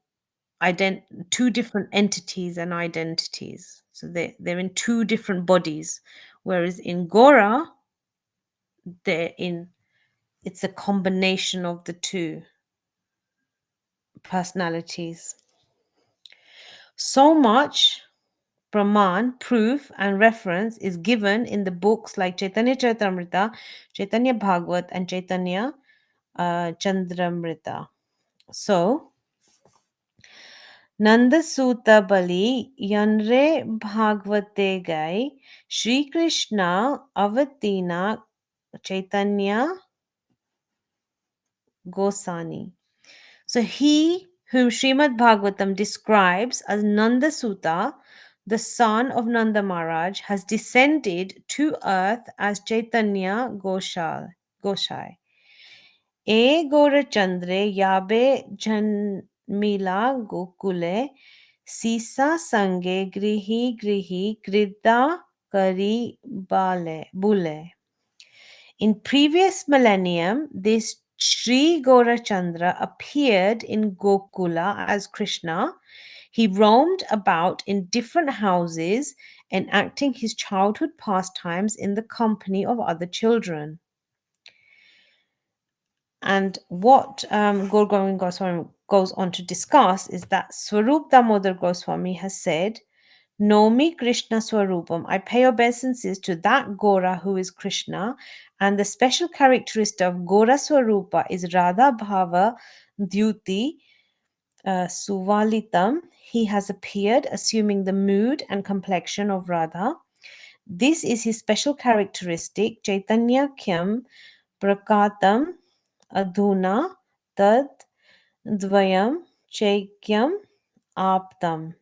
entities and identities. So they're in two different bodies. Whereas in Gora, it's a combination of the two personalities. So much Praman, proof, and reference is given in the books like Chaitanya Charitamrita, Chaitanya Bhagavat, and Chaitanya Chandramrita. So, Nanda Sutta Bali Yanre Bhagavate Gai Shri Krishna Avatina Chaitanya Gosani. So he whom Srimad Bhagavatam describes as Nanda Sutta, the son of Nanda Maharaj, has descended to earth as Chaitanya Goshai. E Gaurachandre Yabe Janmila Gokule Sisa Sange Grihi Krida Kari Bule. In previous millennium, this Sri Gaurachandra appeared in Gokula as Krishna. He roamed about in different houses, enacting his childhood pastimes in the company of other children. And what Gaur Govind Goswami goes on to discuss is that Swarup Damodar Goswami has said, Nomi Krishna Swarupam. I pay obeisances to that Gora who is Krishna, and the special characteristic of Gora Swarupa is Radha Bhava Dyuti Suvalitam. He has appeared assuming the mood and complexion of Radha. This is his special characteristic, Chaitanya Kyam Prakatam Adhuna Tad Dvayam Chaikyam Aptam.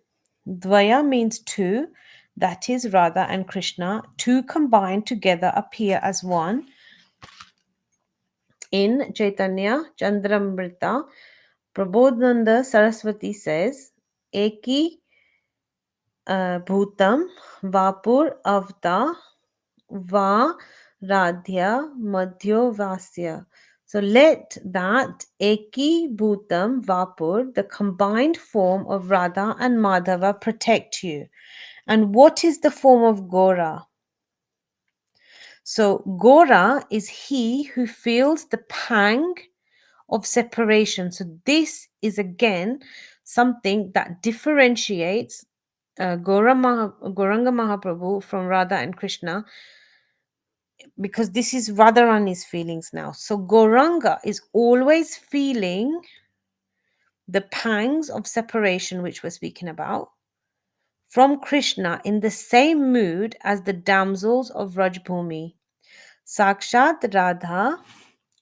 Dvaya means two, that is Radha and Krishna. Two combined together appear as one. In Chaitanya Chandramrita, Prabodhananda Saraswati says, Eki Bhutam Vapur Avta Va Radhya Madhyo Vasya. So let that Eki Bhutam Vapur, the combined form of Radha and Madhava, protect you. And what is the form of Gora? So Gora is he who feels the pang of separation. So this is again something that differentiates Gauranga Mahaprabhu from Radha and Krishna, because this is Radharani's feelings now. So Gauranga is always feeling the pangs of separation, which we're speaking about, from Krishna in the same mood as the damsels of Rajbhumi. Sakshat Radha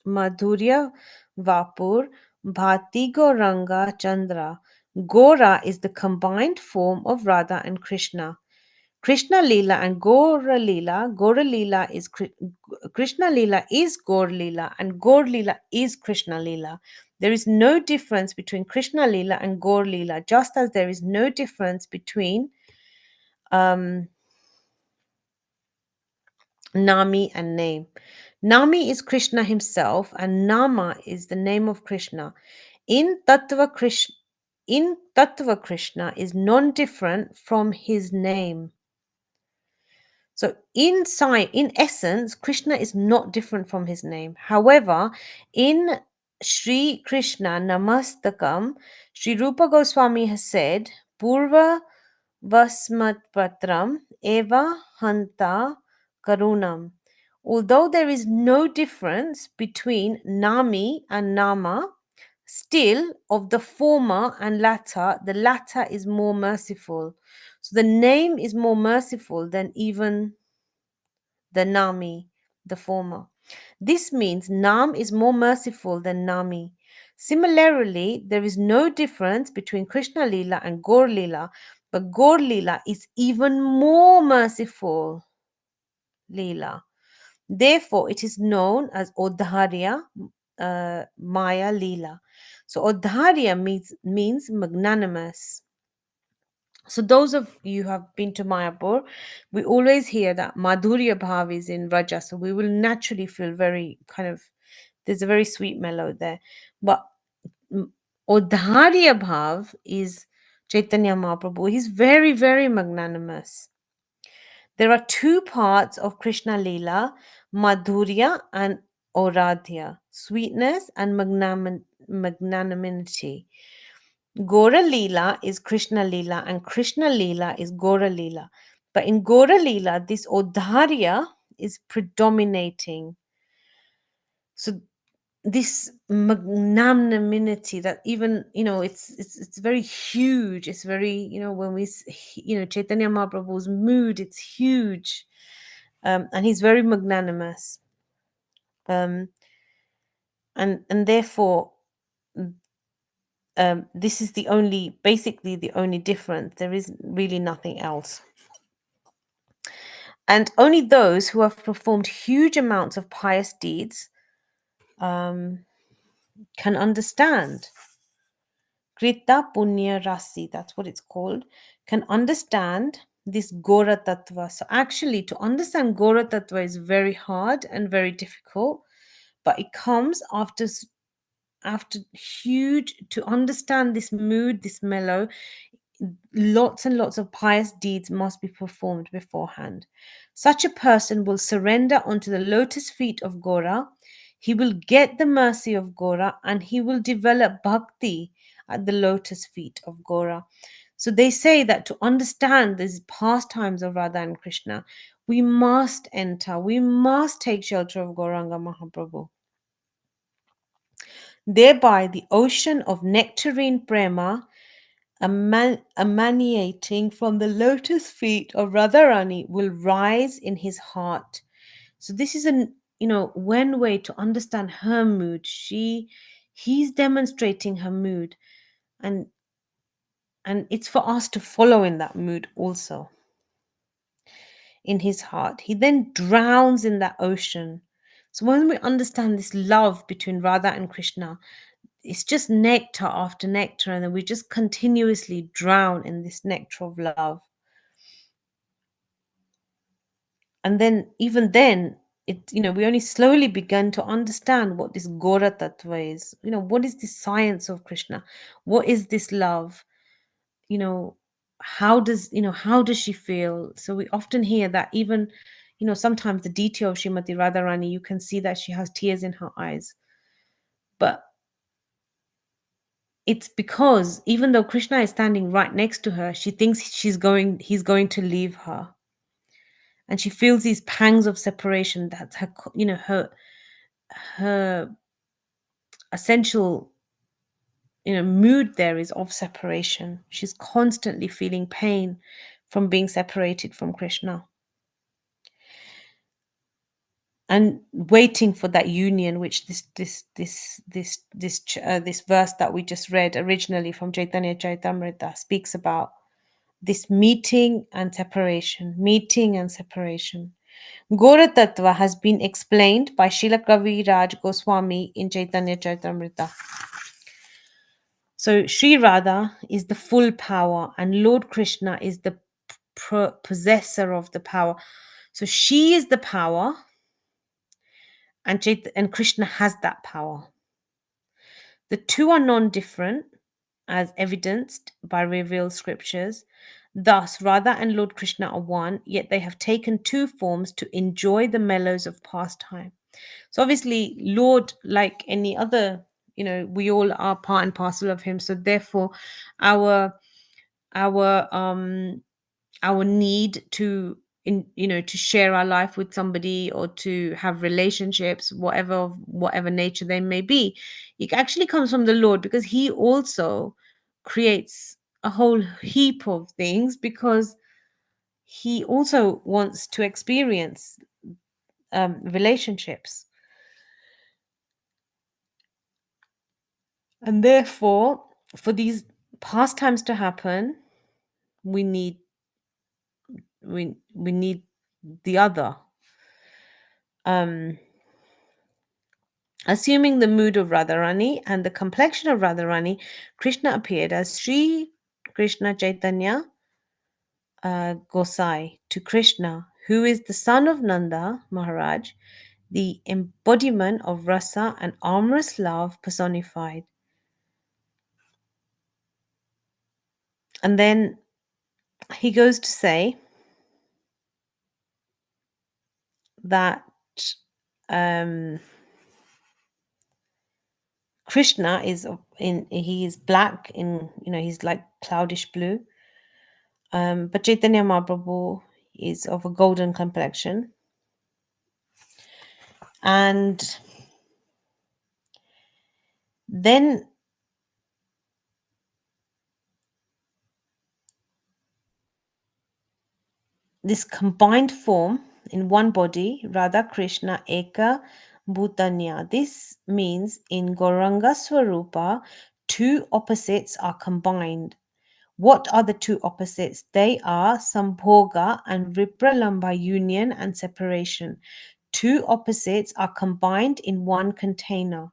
Madhurya Vapur Bhati Gauranga Chandra. Gora is the combined form of Radha and Krishna. Krishna Leela and Gora Leela. Gora Leela is Krishna Leela is Gaur Leela, and Gaur Leela is Krishna Leela. There is no difference between Krishna Leela and Gaur Leela, just as there is no difference between Nami and name. Nami is Krishna himself, and Nama is the name of Krishna. In Tattva Krishna, in Tattva Krishna is non-different from his name. So inside, in essence, Krishna is not different from his name. However, in Sri Krishna Namastakam, Sri Rupa Goswami has said, Purva Vasmat Patram Eva Hanta Karunam. Although there is no difference between Nami and Nama, still of the former and latter, the latter is more merciful. So the name is more merciful than even the Nami, the former. This means Nam is more merciful than Nami. Similarly, there is no difference between Krishna Lila and Gaur Lila, but Gaur Lila is even more merciful Lila. Therefore, it is known as Odharya Maya Lila. So Odharya means magnanimous. So those of you who have been to Mayapur, we always hear that Madhurya Bhav is in Raja. So we will naturally feel very kind of, there's a very sweet mellow there. But Odharya Bhav is Chaitanya Mahaprabhu. He's very, very magnanimous. There are two parts of Krishna Leela, Madhurya and Oradhya, sweetness and magnanimity. Gora Leela is Krishna Leela and Krishna Leela is Gora Leela. But in Gora Leela, this Odharya is predominating. So this magnanimity that even, it's very huge. It's very, when Chaitanya Mahaprabhu's mood, it's huge. And he's very magnanimous. And therefore, this is basically the only difference. There is really nothing else. And only those who have performed huge amounts of pious deeds can understand. Krita Punya Rasi, that's what it's called, can understand this Gora Tattva. So actually, to understand Gora Tattva is very hard and very difficult, but it comes after huge, to understand this mood, this mellow, lots and lots of pious deeds must be performed beforehand. Such a person will surrender onto the lotus feet of Gora. He will get the mercy of Gora and he will develop bhakti at the lotus feet of Gora. So they say that to understand these pastimes of Radha and Krishna, we must take shelter of Gauranga Mahaprabhu. Thereby, the ocean of nectarine prema emanating from the lotus feet of Radharani will rise in his heart. So this is one way to understand her mood. He's demonstrating her mood, and it's for us to follow in that mood also. In his heart, he then drowns in that ocean. So when we understand this love between Radha and Krishna, it's just nectar after nectar, and then we just continuously drown in this nectar of love. And then, even then, we only slowly begin to understand what this Gora Tattva is. What is the science of Krishna? What is this love? How does she feel? So we often hear that even, sometimes the detail of Srimati Radharani, you can see that she has tears in her eyes. But it's because even though Krishna is standing right next to her, she thinks he's going to leave her. And she feels these pangs of separation. That's her essential, mood there is of separation. She's constantly feeling pain from being separated from Krishna. And waiting for that union, which this verse that we just read originally from Chaitanya Charitamrita speaks about, this meeting and separation. Gora Tattva has been explained by Srila Kaviraj Goswami in Chaitanya Charitamrita. So Sri Radha is the full power, and Lord Krishna is the possessor of the power. So she is the power, and Krishna has that power. The two are non-different, as evidenced by revealed scriptures. Thus, Radha and Lord Krishna are one, yet they have taken two forms to enjoy the mellows of pastime. So, obviously, Lord, like any other, we all are part and parcel of Him. So, therefore, our our um our need to to share our life with somebody or to have relationships, whatever nature they may be, it actually comes from the Lord, because He also creates a whole heap of things, because He also wants to experience relationships. And therefore, for these pastimes to happen, we need we need the other. Assuming the mood of Radharani and the complexion of Radharani, Krishna appeared as Sri Krishna Chaitanya Gosai to Krishna, who is the son of Nanda Maharaj, the embodiment of rasa and amorous love personified. And then he goes to say that Krishna he is black, he's like cloudish blue. But Chaitanya Mahaprabhu is of a golden complexion. And then this combined form in one body, Radha Krishna Eka Bhutanya. This means in Gauranga Swarupa, two opposites are combined. What are the two opposites? They are Sambhoga and Vipralamba, union and separation. Two opposites are combined in one container.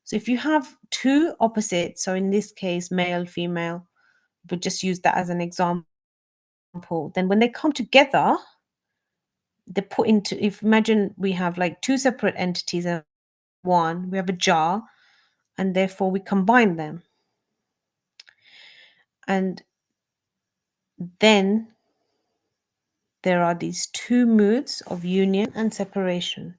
So if you have two opposites, so in this case, male, female, but just use that as an example, then when they come together, they're put into, if imagine we have like two separate entities and one, we have a jar, and therefore we combine them. And then there are these two moods of union and separation.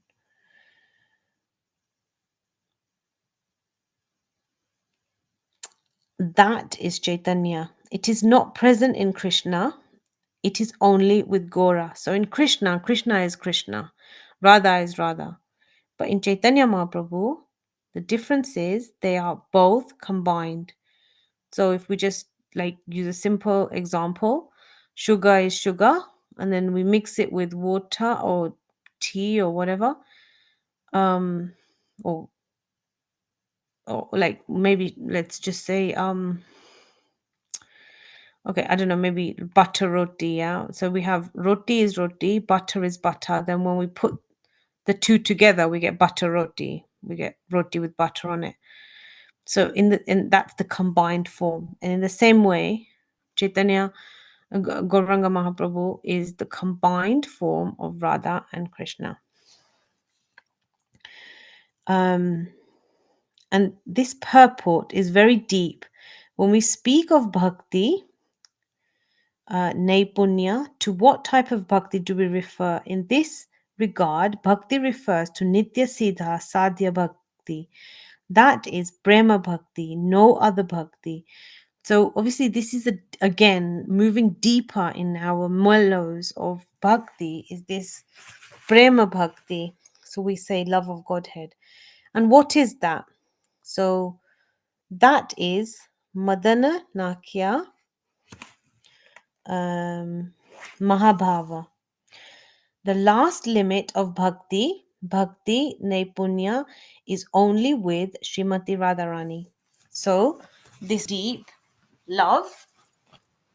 That is Chaitanya. It is not present in Krishna. It is only with Gora. So in Krishna, Krishna is Krishna. Radha is Radha. But in Chaitanya Mahaprabhu, the difference is they are both combined. So if we just like use a simple example, sugar is sugar, and then we mix it with water or tea or whatever, or like maybe let's just say okay, I don't know, maybe butter roti. Yeah, so we have roti is roti, butter is butter. Then when we put the two together, we get butter roti. We get roti with butter on it. So in that's the combined form. And in the same way, Chaitanya Gauranga Mahaprabhu is the combined form of Radha and Krishna. And this purport is very deep. When we speak of bhakti, Naipunya, to what type of bhakti do we refer? In this regard, bhakti refers to Nitya Siddha Sadhya Bhakti. That is Prema Bhakti, no other bhakti. So obviously this is again moving deeper in our mellows of bhakti, is this Prema Bhakti. So we say love of Godhead. And what is that? So that is Madana Nakya Mahabhava. The last limit of bhakti, bhakti naipunya, is only with Srimati Radharani. So this deep love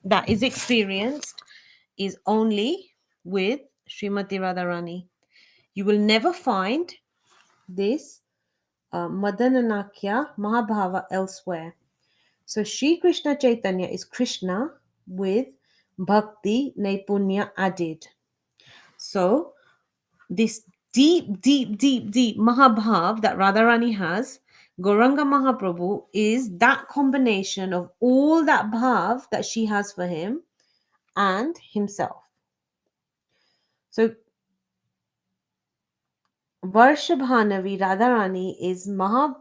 that is experienced is only with Srimati Radharani. You will never find this Madananakya Mahabhava elsewhere. So Sri Krishna Chaitanya is Krishna with Bhakti Naipunya added. So this deep Mahabhav that Radharani has, Gauranga Mahaprabhu is that combination of all that bhav that she has for him and himself. So Varshabhanavi Radharani is Mahabhava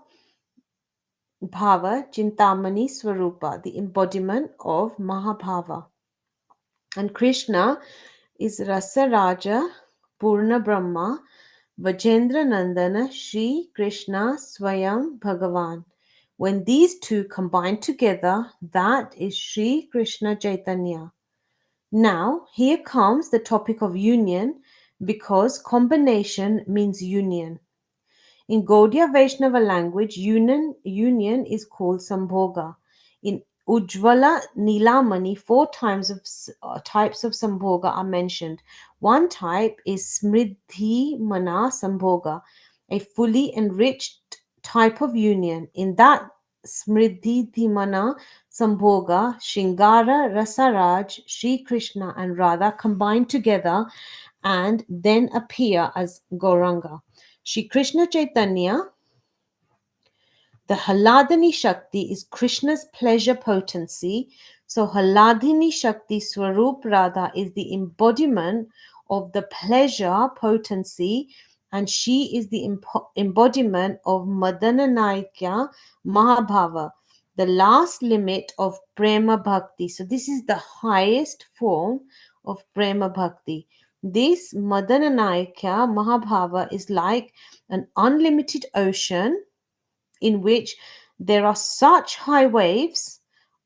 Chintamani Swarupa, the embodiment of Mahabhava. And Krishna is Rasaraja Purna Brahma Vajendra Nandana Shri Krishna Swayam Bhagavan. When these two combine together, that is Shri Krishna Chaitanya. Now, here comes the topic of union, because combination means union. In Gaudiya Vaishnava language, union is called Sambhoga. In Ujjvala Nilamani, four types of Sambhoga are mentioned. One type is Smriddhi Mana Sambhoga, a fully enriched type of union. In that Smriddhi Mana Sambhoga, Shingara, Rasaraj, Shri Krishna and Radha combine together and then appear as Gauranga. Shri Krishna Chaitanya, the Haladini Shakti, is Krishna's pleasure potency. So Haladini Shakti Swarup Radha is the embodiment of the pleasure potency, and she is the embodiment of Madananaikya Mahabhava, the last limit of Prema Bhakti. So this is the highest form of Prema Bhakti. This Madananaikya Mahabhava is like an unlimited ocean in which there are such high waves,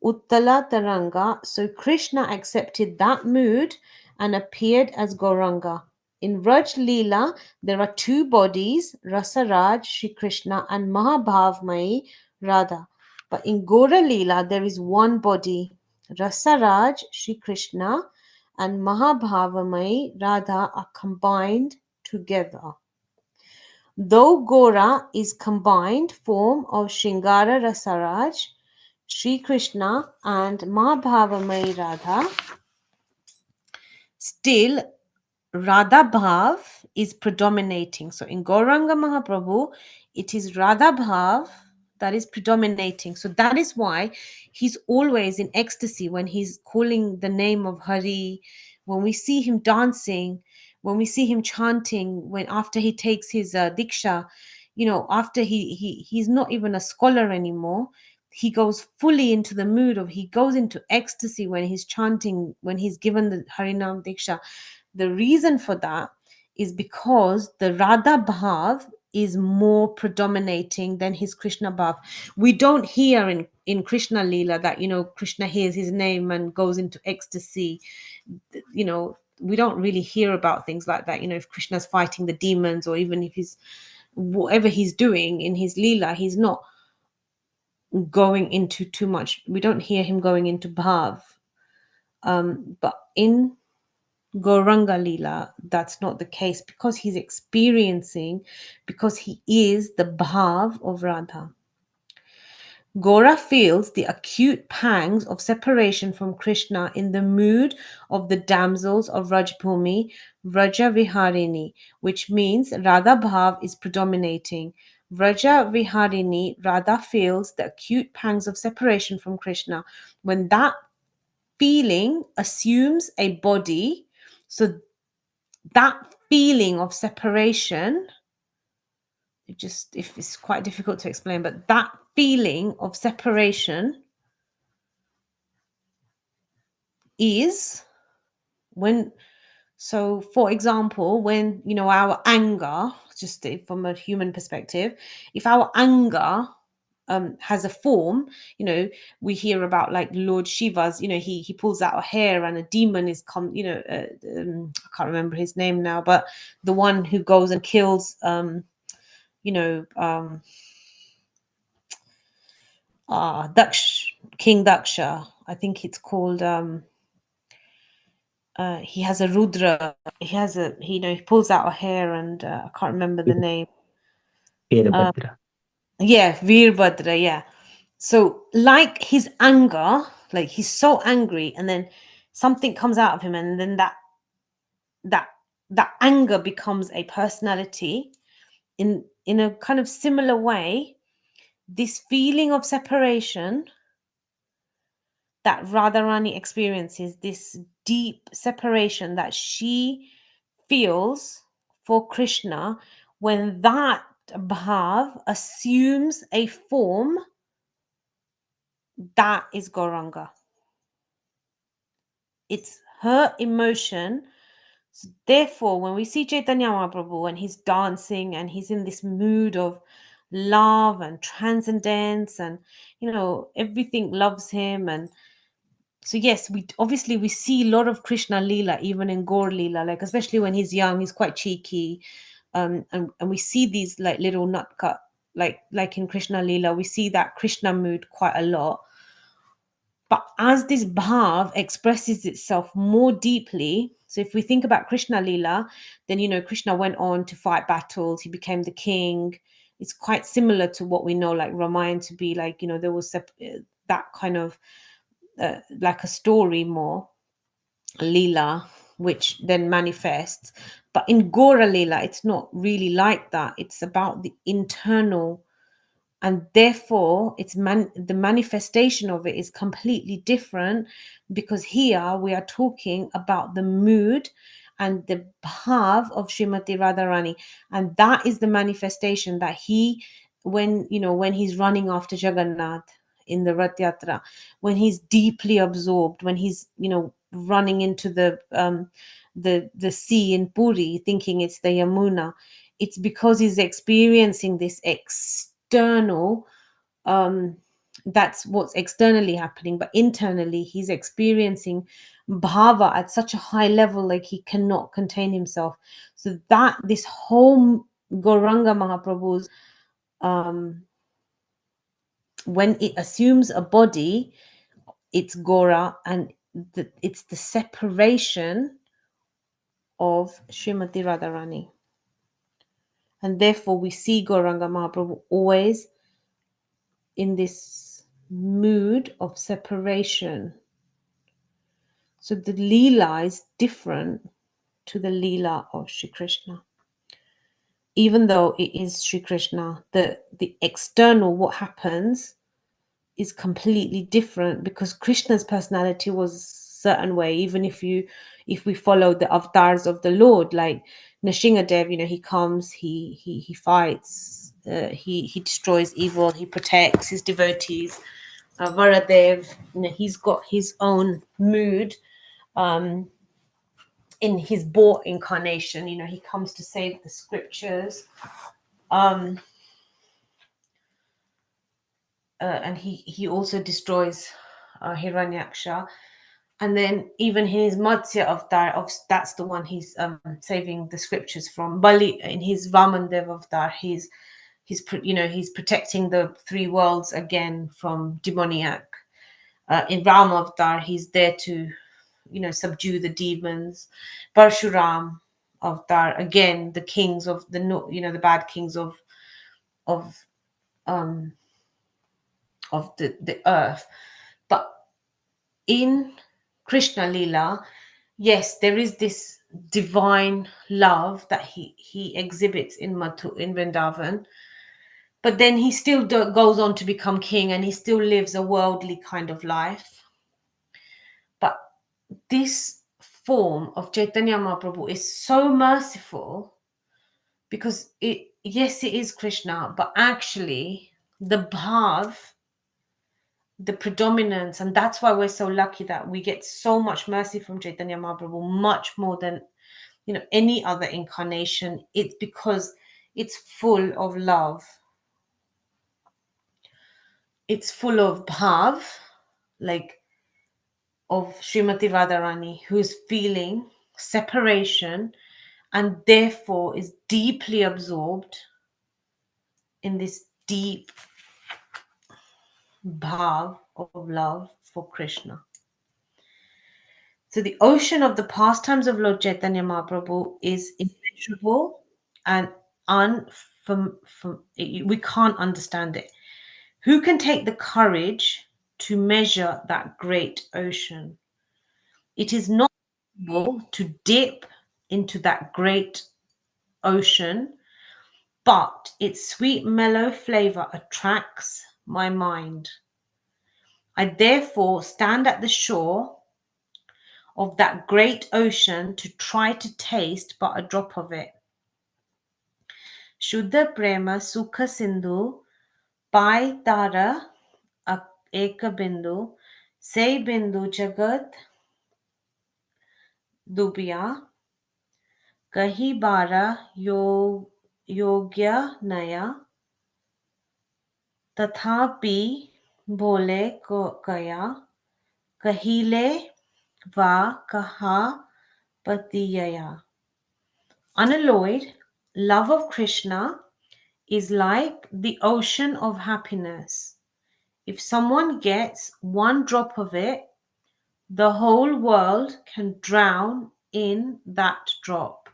Uttala Taranga. So Krishna accepted that mood and appeared as Gauranga. In Raj Leela, there are two bodies, Rasaraj, Shri Krishna, and Mahabhavmai, Radha. But in Gora Leela, there is one body, Rasaraj, Shri Krishna, and Mahabhavamai, Radha are combined together. Though Gora is combined form of Shringara Rasaraj, Sri Krishna and Mahabhavamai Radha, still Radha Bhav is predominating. So in Gauranga Mahaprabhu, it is Radha Bhav that is predominating. So that is why he's always in ecstasy when he's calling the name of Hari, when we see him dancing, when we see him chanting, when after he takes his diksha, after he's not even a scholar anymore. He goes fully into the mood of, he goes into ecstasy when he's chanting, when he's given the Harinam Diksha. The reason for that is because the Radha Bhav is more predominating than his Krishna Bhav. We don't hear in Krishna Leela that, Krishna hears his name and goes into ecstasy. We don't really hear about things like that. If Krishna's fighting the demons, or even if he's, whatever he's doing in his Leela, he's not going into too much. We don't hear him going into Bhav. But in Gauranga Leela, that's not the case, because he's experiencing, because he is the Bhav of Radha. Gora feels the acute pangs of separation from Krishna in the mood of the damsels of Rajbhumi, Vraja Viharini, which means Radha Bhav is predominating. Vraja Viharini, Radha feels the acute pangs of separation from Krishna when that feeling assumes a body. So that feeling of separation, if it's quite difficult to explain, but that feeling of separation is when, so for example, when our anger, just from a human perspective, if our anger has a form, we hear about like Lord Shiva's, he pulls out a hair and a demon is I can't remember his name now, but the one who goes and kills King Daksha, I think it's called he has a Rudra, he pulls out a hair, and I can't remember the name. Veerbhadra. Yeah, Veerbhadra, yeah. So like his anger, like he's so angry, and then something comes out of him, and then that anger becomes a personality. In a kind of similar way, this feeling of separation that Radharani experiences, this deep separation that she feels for Krishna, when that bhav assumes a form, that is Gauranga. It's her emotion. So therefore, when we see Chaitanya Mahaprabhu and he's dancing and he's in this mood of love and transcendence, and everything loves him, and so yes, we obviously we see a lot of Krishna Leela even in Gaur Leela, like especially when he's young, he's quite cheeky, and we see these like little nutcut, like in Krishna Leela, we see that Krishna mood quite a lot. But as this bhav expresses itself more deeply, so if we think about Krishna Leela, then Krishna went on to fight battles, he became the king. It's quite similar to what we know like Ramayana to be like, there was that kind of like a story more, Leela, which then manifests. But in Gora Leela, it's not really like that. It's about the internal, and therefore the manifestation of it is completely different, because here we are talking about the mood and the bhav of Srimati Radharani, and that is the manifestation that he, when he's running after Jagannath in the Rath Yatra, when he's deeply absorbed, when he's running into the sea in Puri thinking it's the Yamuna, it's because he's experiencing this external, that's what's externally happening, but internally he's experiencing bhava at such a high level, like he cannot contain himself. So that this whole Gauranga Mahaprabhu's, when it assumes a body, it's Gora, and it's the separation of Srimati Radharani. And therefore we see Gauranga Mahaprabhu always in this mood of separation. So the Leela is different to the Leela of Shri Krishna. Even though it is Shri Krishna, the external, what happens, is completely different, because Krishna's personality was a certain way. Even if we follow the avatars of the Lord, like Nrsimhadev, he comes, he fights, he destroys evil, he protects his devotees. Varadev, he's got his own mood. In his bought incarnation, he comes to save the scriptures. And he also destroys Hiranyaksha. And then even his Matsya avatar, that's the one he's saving the scriptures from. Bali, in his Vamandev avatar, he's protecting the three worlds again from demoniac. In Ram avatar, he's there to subdue the demons. Parshuram avatar, again, the kings of the bad kings of the earth. But in Krishna Lila, yes, there is this divine love that he exhibits in Vrindavan, but then he still goes on to become king, and he still lives a worldly kind of life. But this form of Chaitanya Mahaprabhu is so merciful, because it is Krishna, but actually the bhav, the predominance, and that's why we're so lucky that we get so much mercy from Chaitanya Mahaprabhu, much more than any other incarnation. It's because it's full of love, it's full of bhav, like of Srimati Radharani, who's feeling separation and therefore is deeply absorbed in this deep bhav of love for Krishna. So the ocean of the pastimes of Lord Chaitanya Mahaprabhu is immeasurable and we can't understand it. Who can take the courage to measure that great ocean? It is not possible to dip into that great ocean but its sweet mellow flavor attracts my mind. I therefore stand at the shore of that great ocean to try to taste but a drop of it. Shuddha prema sukha sindhu pai tara eka bindu se bindu jagat dubya kahi bara yogya naya tathapi bole kaya kahile va kaha patiyaya. Unalloyed love of Krishna is like the ocean of happiness. If someone gets one drop of it, the whole world can drown in that drop.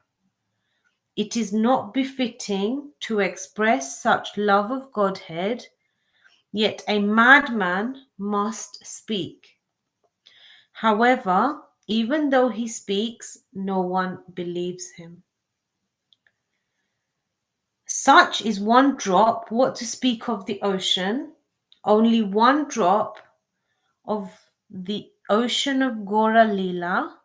It is not befitting to express such love of Godhead, yet a madman must speak. However, even though he speaks, no one believes him. Such is one drop, what to speak of the ocean, only one drop of the ocean of Gora Lila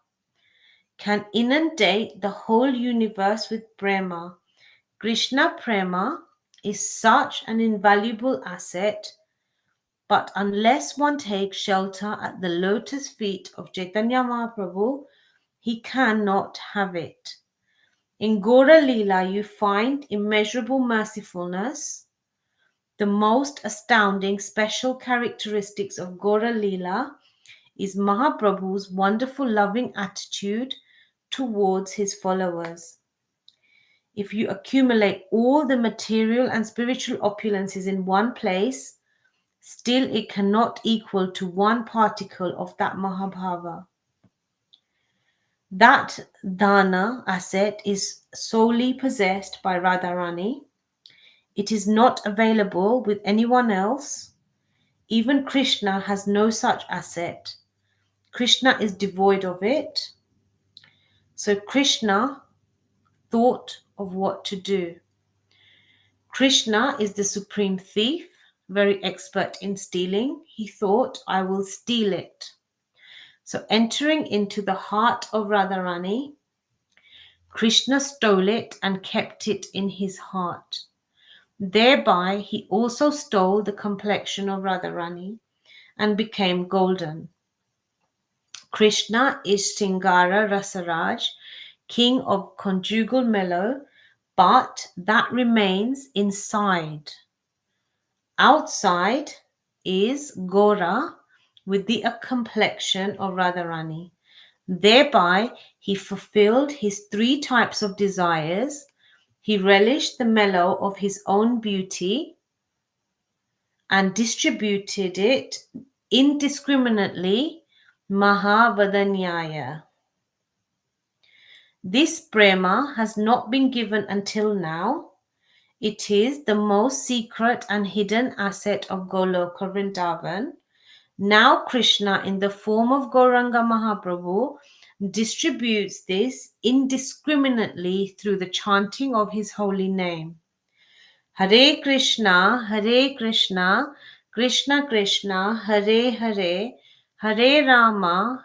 can inundate the whole universe with prema. Krishna prema is such an invaluable asset, but unless one takes shelter at the lotus feet of Chaitanya Mahaprabhu, he cannot have it. In Gora Lila, you find immeasurable mercifulness. The most astounding special characteristics of Gora Lila is Mahaprabhu's wonderful loving attitude towards his followers. If you accumulate all the material and spiritual opulences in one place, still it cannot equal to one particle of that Mahabhava. That dana asset is solely possessed by Radharani. It is not available with anyone else. Even Krishna has no such asset. Krishna is devoid of it. So Krishna thought of what to do. Krishna is the supreme thief, very expert in stealing. He thought, I will steal it. So entering into the heart of Radharani, Krishna stole it and kept it in his heart. Thereby, he also stole the complexion of Radharani and became golden. Krishna is Singara Rasaraj, king of conjugal mellow, but that remains inside. Outside is Gora with the complexion of Radharani. Thereby, he fulfilled his three types of desires. He relished the mellow of his own beauty and distributed it indiscriminately, Mahavadanyaya. This prema has not been given until now. It is the most secret and hidden asset of Goloka Vrindavan. Now Krishna, in the form of Gauranga Mahaprabhu, distributes this indiscriminately through the chanting of his holy name. Hare Krishna, Krishna Krishna, Hare Hare, Hare Rama,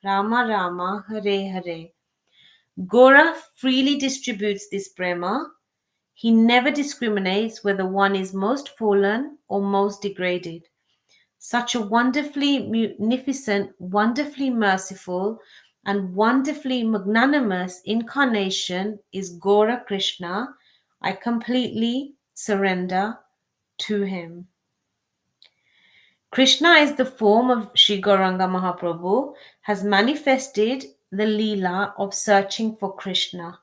Rama Rama, Hare Hare. Gora freely distributes this prema. He never discriminates whether one is most fallen or most degraded. Such a wonderfully munificent, wonderfully merciful, and wonderfully magnanimous incarnation is Gora Krishna. I completely surrender to him. Krishna is the form of Sri Gauranga Mahaprabhu, has manifested the Leela of searching for Krishna.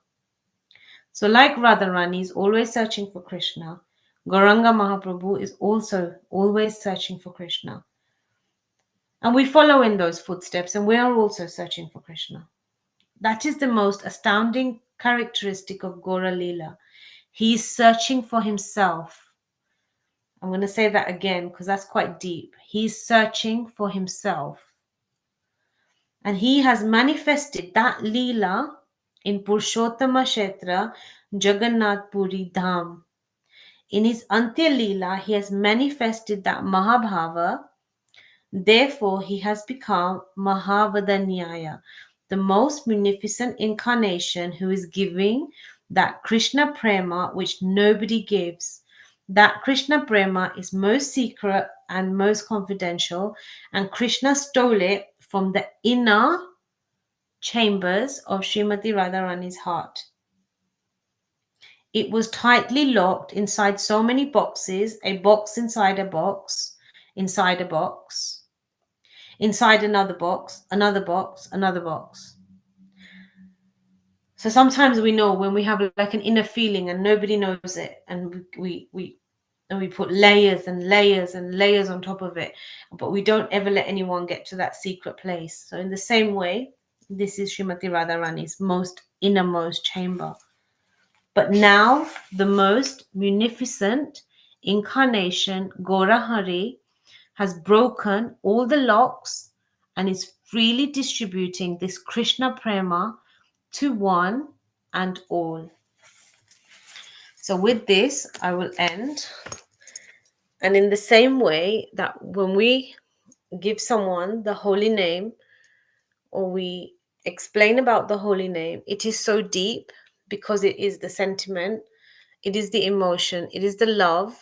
So like Radharani is always searching for Krishna, Gauranga Mahaprabhu is also always searching for Krishna. And we follow in those footsteps, and we are also searching for Krishna. That is the most astounding characteristic of Gaura Leela. He is searching for himself. I'm going to say that again because that's quite deep. He is searching for himself. And he has manifested that Leela in Purushottama Kshetra, Jagannath Puri Dham. In his Antya Leela, he has manifested that Mahabhava. Therefore, he has become Mahavadanyaya, the most munificent incarnation who is giving that Krishna Prema which nobody gives. That Krishna Prema is most secret and most confidential, and Krishna stole it from the inner chambers of Srimati Radharani's heart. It was tightly locked inside so many boxes, a box inside a box, inside a box, inside another box, another box, another box. So sometimes we know when we have like an inner feeling and nobody knows it, and we put layers and layers and layers on top of it, but we don't ever let anyone get to that secret place. So in the same way, this is Srimati Radharani's most innermost chamber. But now the most munificent incarnation, Gora Hari, has broken all the locks and is freely distributing this Krishna Prema to one and all. So with this, I will end. And in the same way that when we give someone the holy name or we explain about the holy name, it is so deep because it is the sentiment, it is the emotion, it is the love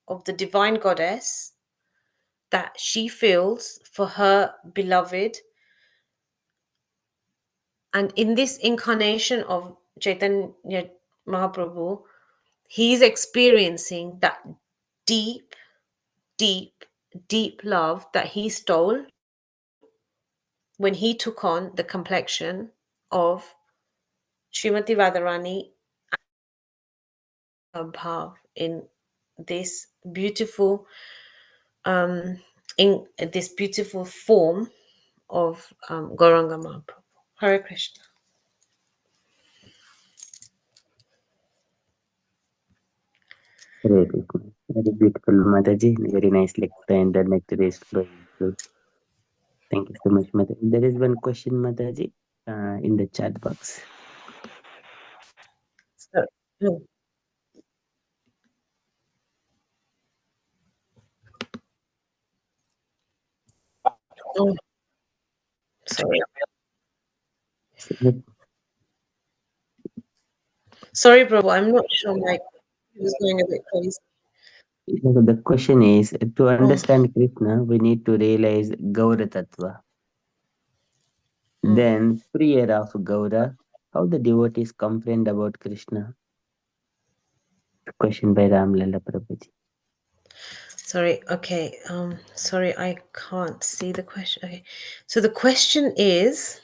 of the divine goddess that she feels for her beloved. And in this incarnation of Chaitanya Mahaprabhu, he is experiencing that deep, deep, deep love that he stole when he took on the complexion of Srimati Radharani Bhav in this beautiful form of Gauranga Mahaprabhu. Hare Krishna. Hare Krishna. Very beautiful, Mataji. Very nicely explained. The nectar is flowing through. Thank you so much, Mataji. There is one question, Mataji, in the chat box. So, mm, mm, sorry. Sorry, Prabhu, I'm not sure my it was going a bit crazy. The question is, to Mm, understand Krishna, we need to realize Gaura Tattva. mm. Then, pre-era of Gaura, how the devotees comprehend about Krishna? Question by Ramlala Prabhuji. Sorry, okay. Sorry, I can't see the question. Okay. So the question is,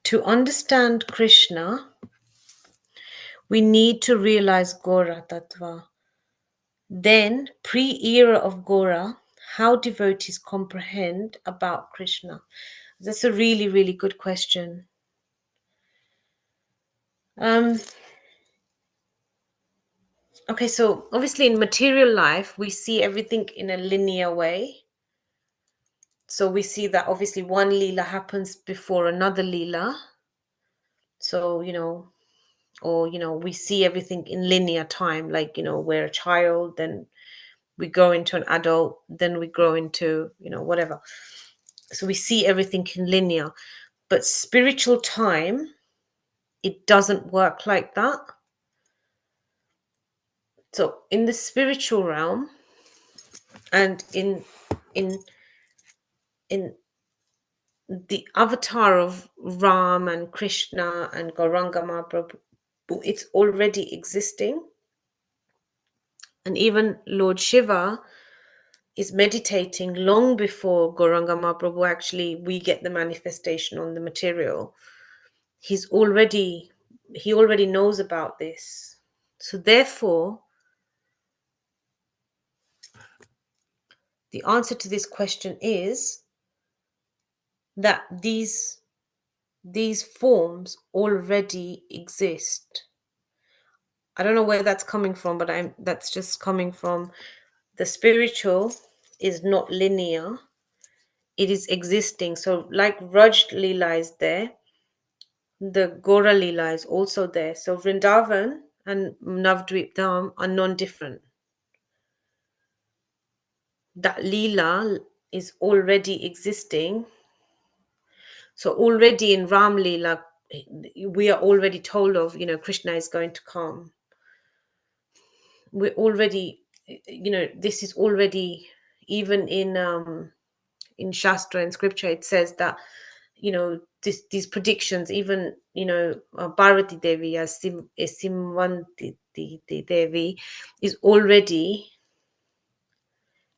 to understand Krishna, we need to realize Gora Tattva. Then, pre-era of Gora, how devotees comprehend about Krishna? That's a really, really good question. Okay, so obviously in material life, we see everything in a linear way. So we see that obviously one Leela happens before another Leela. So, we see everything in linear time, like, we're a child, then we grow into an adult, then we grow into, whatever. So we see everything in linear. But spiritual time, it doesn't work like that. So in the spiritual realm and in in the avatar of Ram and Krishna and Gauranga Mahaprabhu, it's already existing. And even Lord Shiva is meditating long before Gauranga Mahaprabhu actually we get the manifestation on the material. He already knows about this. So therefore, the answer to this question is that these forms already exist. I don't know where that's coming from, but that's just coming from the spiritual is not linear. it is existing. So like Raj Leela is there, the Gora Leela is also there. So Vrindavan and Navdvip Dham are non-different. That Leela is already existing. So already in Ram Leela, we are already told of, Krishna is going to come. We're already, this is already, even in Shastra and scripture, it says that, these predictions, even, Parvati Devi as Simvanti Devi is already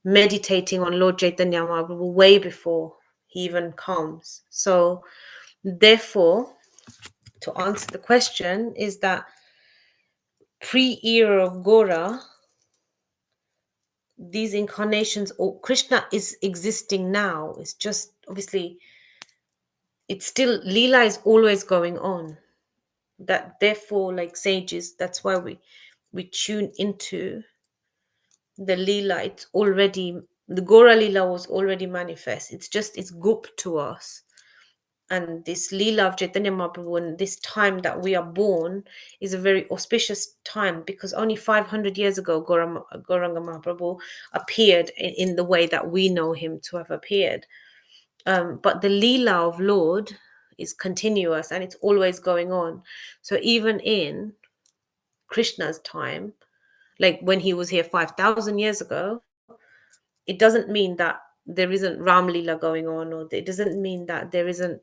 meditating on Lord Chaitanya Mahaprabhu way before he even comes. So therefore, to answer the question, is that pre-era of Gora, these incarnations, or Krishna is existing now. It's just, obviously, it's still, Leela is always going on. That therefore, like sages, that's why we tune into the Leela. It's already, the Gora Leela was already manifest. It's just, it's gup to us. And this Leela of Chaitanya Mahaprabhu, and this time that we are born, is a very auspicious time, because only 500 years ago Gauranga Mahaprabhu appeared in the way that we know him to have appeared. But the Leela of Lord is continuous and it's always going on. So even in Krishna's time, like when he was here 5,000 years ago, it doesn't mean that there isn't Ram Leela going on, or it doesn't mean that there isn't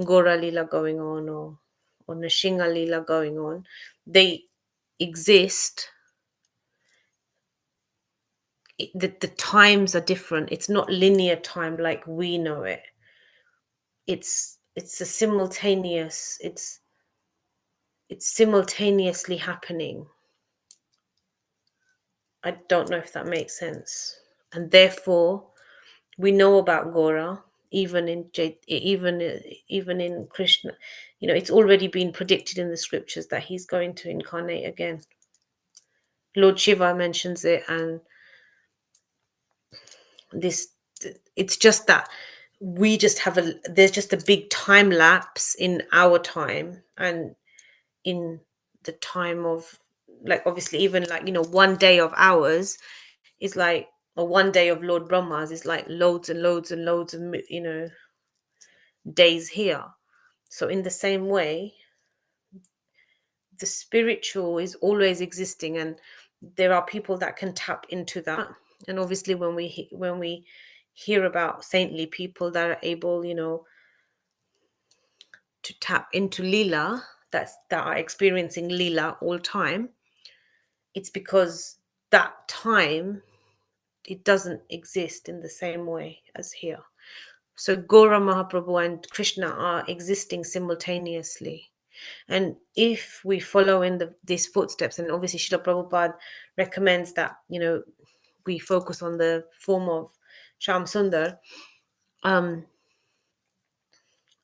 Gora Leela going on, or Nishinga Leela going on. They exist. The times are different. It's not linear time like we know it. It's a simultaneous. It's simultaneously happening. I don't know if that makes sense. And therefore, we know about Gora, even in Krishna. It's already been predicted in the scriptures that he's going to incarnate again. Lord Shiva mentions it, and it's just that we just have there's just a big time lapse in our time and in the time of, like, obviously, even like, 1 day of ours is like, or 1 day of Lord Brahma's is like loads and loads and loads of days here. So in the same way, the spiritual is always existing, and there are people that can tap into that. And obviously when we hear about saintly people that are able, to tap into Leela, that are experiencing Leela all time, it's because that time, it doesn't exist in the same way as here. So Gora Mahaprabhu and Krishna are existing simultaneously. And if we follow in these footsteps, and obviously Srila Prabhupada recommends that, we focus on the form of Sham Sundar, and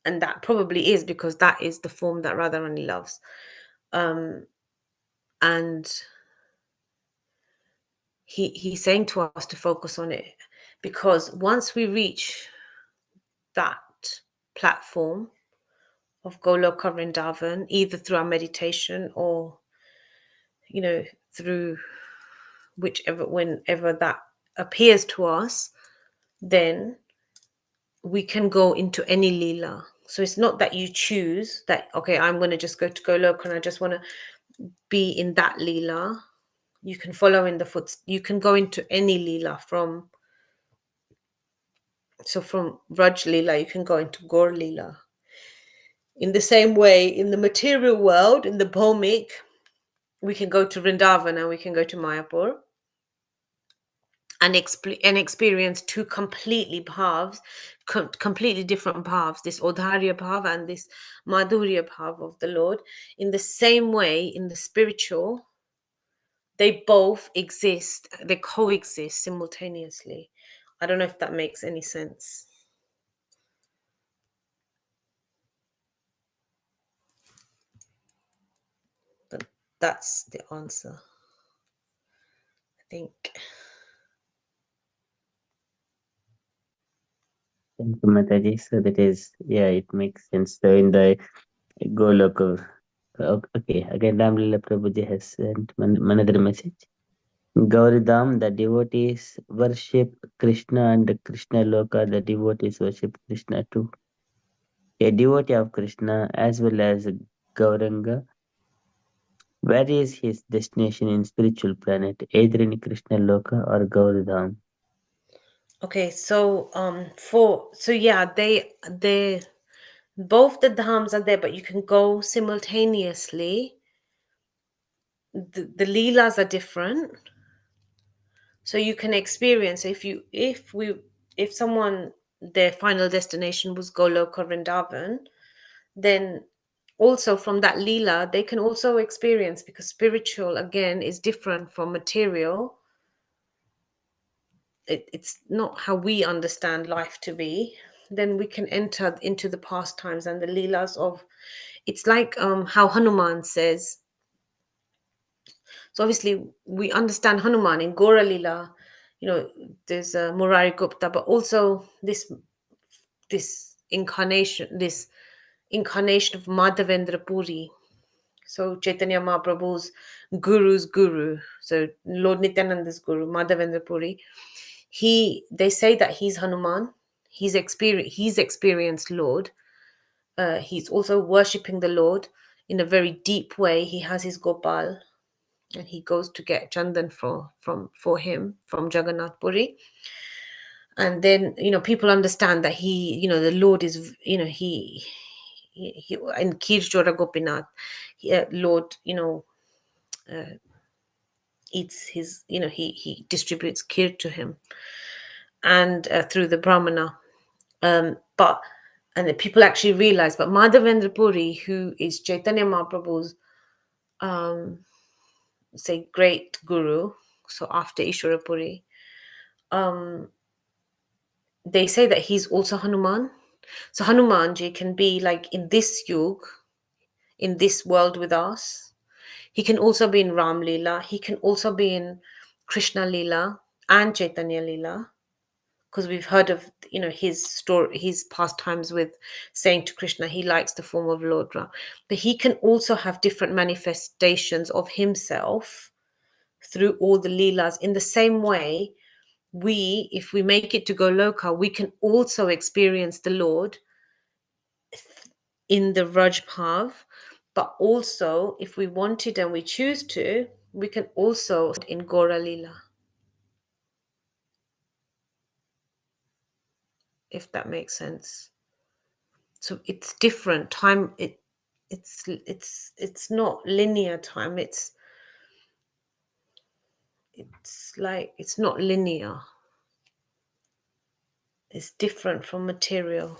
that probably is because that is the form that Radharani loves. And he's saying to us to focus on it, because once we reach that platform of Goloka Vrindavan, either through our meditation or, through whenever that appears to us, then we can go into any Leela. So it's not that you choose that, okay, I'm going to just go to Goloka and I just want to be in that Leela. You can follow in the footsteps. You can go into any Leela from Raj Leela, you can go into Gaur Leela. In the same way, in the material world, in the bhaumic, we can go to Vrindavan and we can go to Mayapur and experience two completely bhavs, completely different bhavs, this Odharya bhav and this Madhurya bhav of the Lord. In the same way, in the spiritual, they both exist, they coexist simultaneously. I don't know if that makes any sense. But that's the answer, I think. Thank you, Mataji. So that is, yeah, it makes sense. So in the Goloka, okay, again, Ramlila Prabhuji has sent another message. Gauridham, the devotees worship Krishna, and Krishna Loka, the devotees worship Krishna too. A devotee of Krishna as well as Gauranga, where is his destination in spiritual planet, either in Krishna Loka or Gauridham? Okay, so yeah, they both the dhams are there, but you can go simultaneously. The leelas are different, so you can experience if someone their final destination was Goloka Vrindavan, then also from that leela they can also experience, because spiritual again is different from material. It's not how we understand life to be. Then we can enter into the pastimes and the leelas of, it's like how Hanuman says. So obviously we understand Hanuman in Gora Leela, there's Murari Gupta, but also this incarnation of Madhavendra Puri. So Chaitanya Mahaprabhu's guru's guru, so Lord Nityananda's guru, Madhavendra Puri, they say that he's Hanuman. He's experienced Lord. He's also worshipping the Lord in a very deep way. He has his Gopal, and he goes to get Chandan for him from Jagannath Puri. And then people understand that the Lord is he in Kirjora Gopinath, Lord eats his he distributes kir to him, and through the Brahmana. But and the people actually realize, but Madhavendra Puri, who is Chaitanya Mahaprabhu's say great guru, so after Ishwara Puri, they say that he's also Hanuman. So Hanumanji can be like in this yug, in this world with us. He can also be in Ram Leela. He can also be in Krishna Leela and Chaitanya Leela, because we've heard of his story, his pastimes with saying to Krishna he likes the form of Lord Ram. But he can also have different manifestations of himself through all the Leelas. In the same way, if we make it to Goloka, we can also experience the Lord in the Rajbhav, but also if we wanted and we choose to, we can also in Gora Lila, if that makes sense. So it's different time. It's not linear time. It's like it's not linear. It's different from material.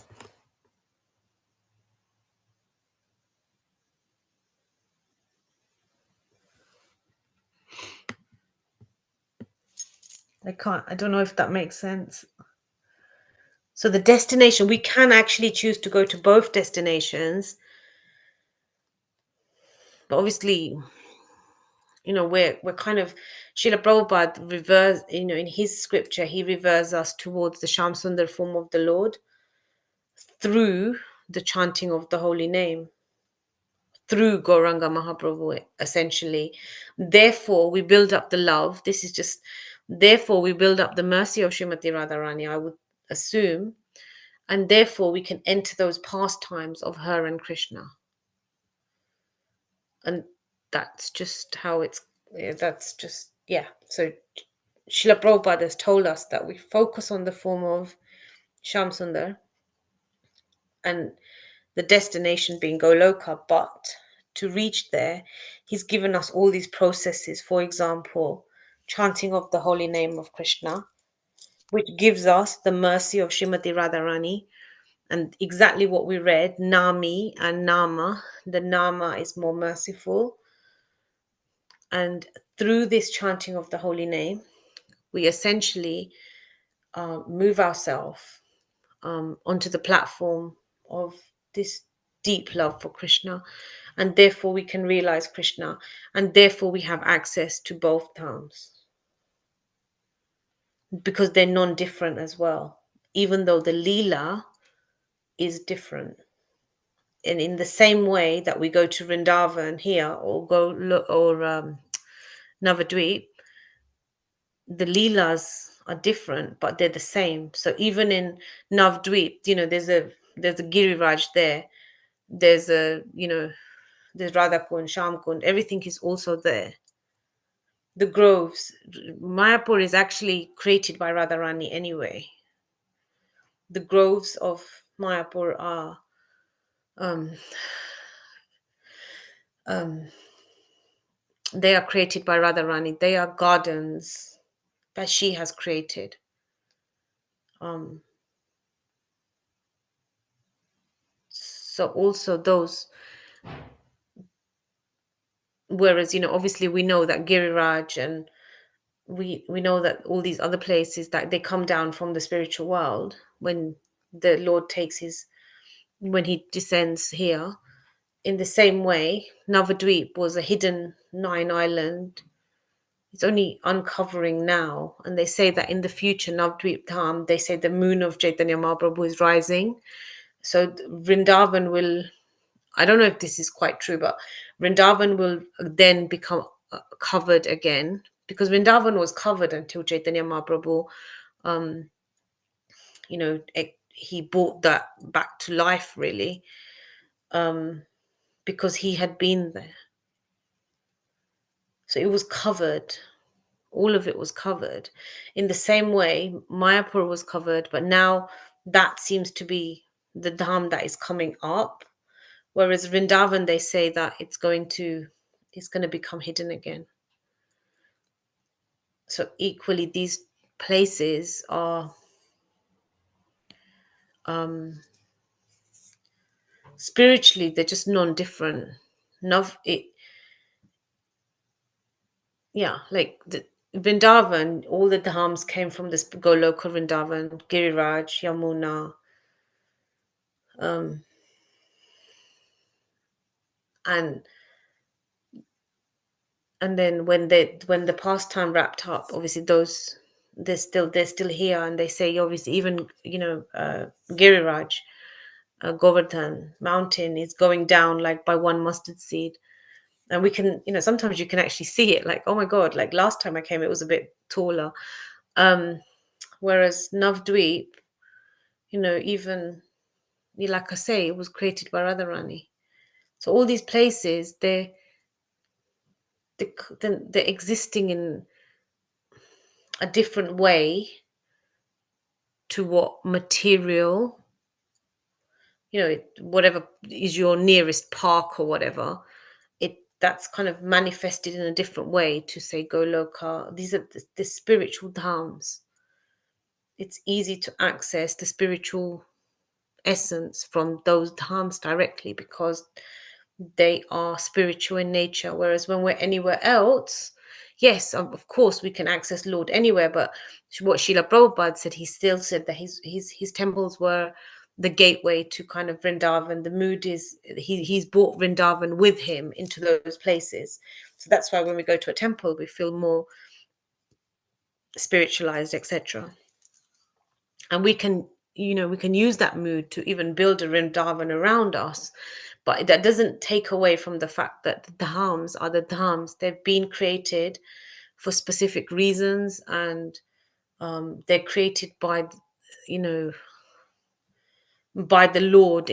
I don't know if that makes sense. So the destination, we can actually choose to go to both destinations. But obviously, we're kind of, Srila Prabhupada reverse, in his scripture, he reverses us towards the Sham Sundar form of the Lord through the chanting of the holy name, through Gauranga Mahaprabhu, essentially. Therefore, we build up the love. Therefore, we build up the mercy of Srimati Radharani, I would assume. And therefore, we can enter those pastimes of her and Krishna. And that's just how So Srila Prabhupada has told us that we focus on the form of Sham Sundar and the destination being Goloka, but to reach there, he's given us all these processes. For example, chanting of the holy name of Krishna, which gives us the mercy of Srimati Radharani, and exactly what we read, Nami and Nama. The Nama is more merciful. And through this chanting of the holy name, we essentially move ourselves onto the platform of this deep love for Krishna, and therefore we can realize Krishna, and therefore we have access to both dhams because they're non-different as well. even though the Leela is different. And in the same way that we go to Vrindavan here or Navadvip, the Leelas are different, but they're the same. So even in Navadvip, there's a Giriraj there. There's there's Radhakund, Shamkund. Everything is also there. The groves, Mayapur is actually created by Radharani anyway. The groves of Mayapur are they are created by Radharani. They are gardens that she has created. So also those, whereas obviously we know that Giriraj and we know that all these other places that they come down from the spiritual world when the Lord when he descends here. In the same way, Navadvip was a hidden 9 island. It's only uncovering now, and they say that in the future, Navadvip Dham, they say the moon of Chaitanya Mahaprabhu is rising. So Vrindavan will, I don't know if this is quite true, but Vrindavan will then become covered again, because Vrindavan was covered until Chaitanya Mahaprabhu, he brought that back to life, really, because he had been there. So it was covered. All of it was covered. In the same way, Mayapur was covered, but now that seems to be the dham that is coming up. Whereas Vrindavan, they say that it's going to become hidden again. So equally, these places are spiritually, they're just non-different. Like the Vrindavan, all the dhams came from this Goloka Vrindavan, Giriraj, Yamuna, and then when the pastime wrapped up, obviously those they're still here, and they say obviously even Giriraj, Govardhan mountain is going down like by one mustard seed, and we can sometimes you can actually see it, like, oh my god, like last time I came it was a bit taller, whereas Navdweep, even like I say, it was created by Radharani. So all these places, they're existing in a different way to what material, whatever is your nearest park or whatever, that's kind of manifested in a different way to say Goloka. These are the spiritual dhams. It's easy to access the spiritual essence from those dhams directly because they are spiritual in nature. Whereas when we're anywhere else, yes, of course we can access Lord anywhere, but what Srila Prabhupada said, he still said that his temples were the gateway to kind of Vrindavan. The mood is he's brought Vrindavan with him into those places. So that's why when we go to a temple, we feel more spiritualized, etc. And we can use that mood to even build a Vrindavan around us. But that doesn't take away from the fact that the dhams are the dhams. They've been created for specific reasons, and they're created by the Lord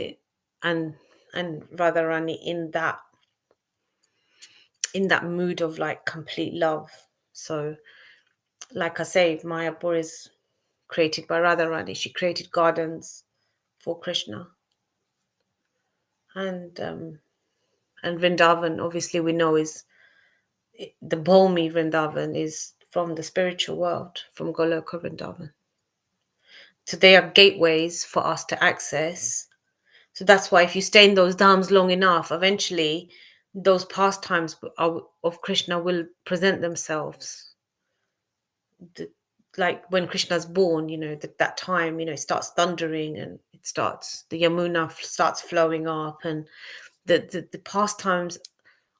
and Radharani in that mood of like complete love. So like I say, Mayapur is created by Radharani. She created gardens for Krishna. And Vrindavan, obviously we know, is the Bholmi Vrindavan is from the spiritual world, from Goloka Vrindavan. So they are gateways for us to access. So that's why if you stay in those dhams long enough, eventually those pastimes of Krishna will present themselves. Like when Krishna's born, that time, it starts thundering and the Yamuna starts flowing up, and the pastimes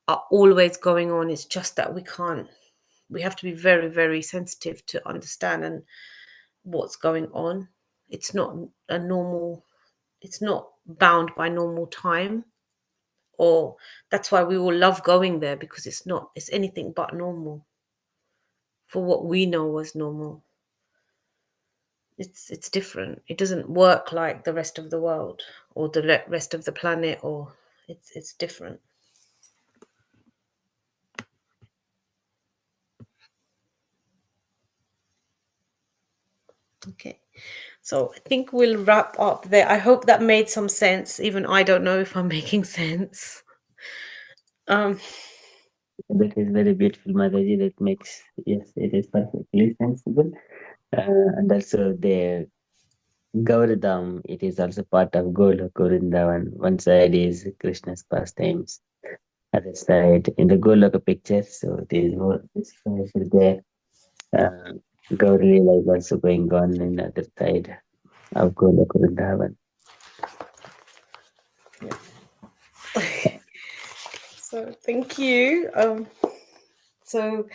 are always going on. It's just that we have to be very, very sensitive to understand and what's going on it's not a normal, it's not bound by normal time. Or that's why we all love going there, because it's anything but normal for what we know as normal. It's different. It doesn't work like the rest of the world or the rest of the planet, or it's different. Okay, so I think we'll wrap up there. I hope that made some sense. Even I don't know if I'm making sense. That is very beautiful, Mataji. That makes, yes, it is perfectly sensible. And also the Gauradham, it is also part of Golok Vrindavan. One side is Krishna's pastimes, other side in the Goloka picture. So it is more described there. Gauri Lila is also going on in the other side of Golok Vrindavan. So thank you. So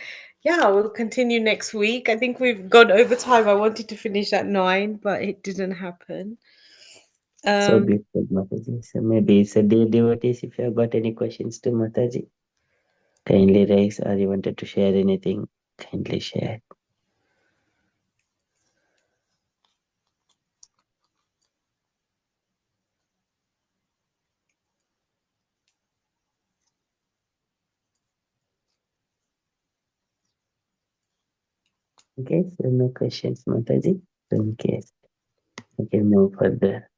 yeah, we'll continue next week. I think we've gone over time. I wanted to finish at 9, but it didn't happen. So beautiful, Mataji. So maybe it's a dear devotees. If you have got any questions to Mataji, kindly raise, or you wanted to share anything, kindly share. Okay, so no questions, Mataji. So in case we can move further.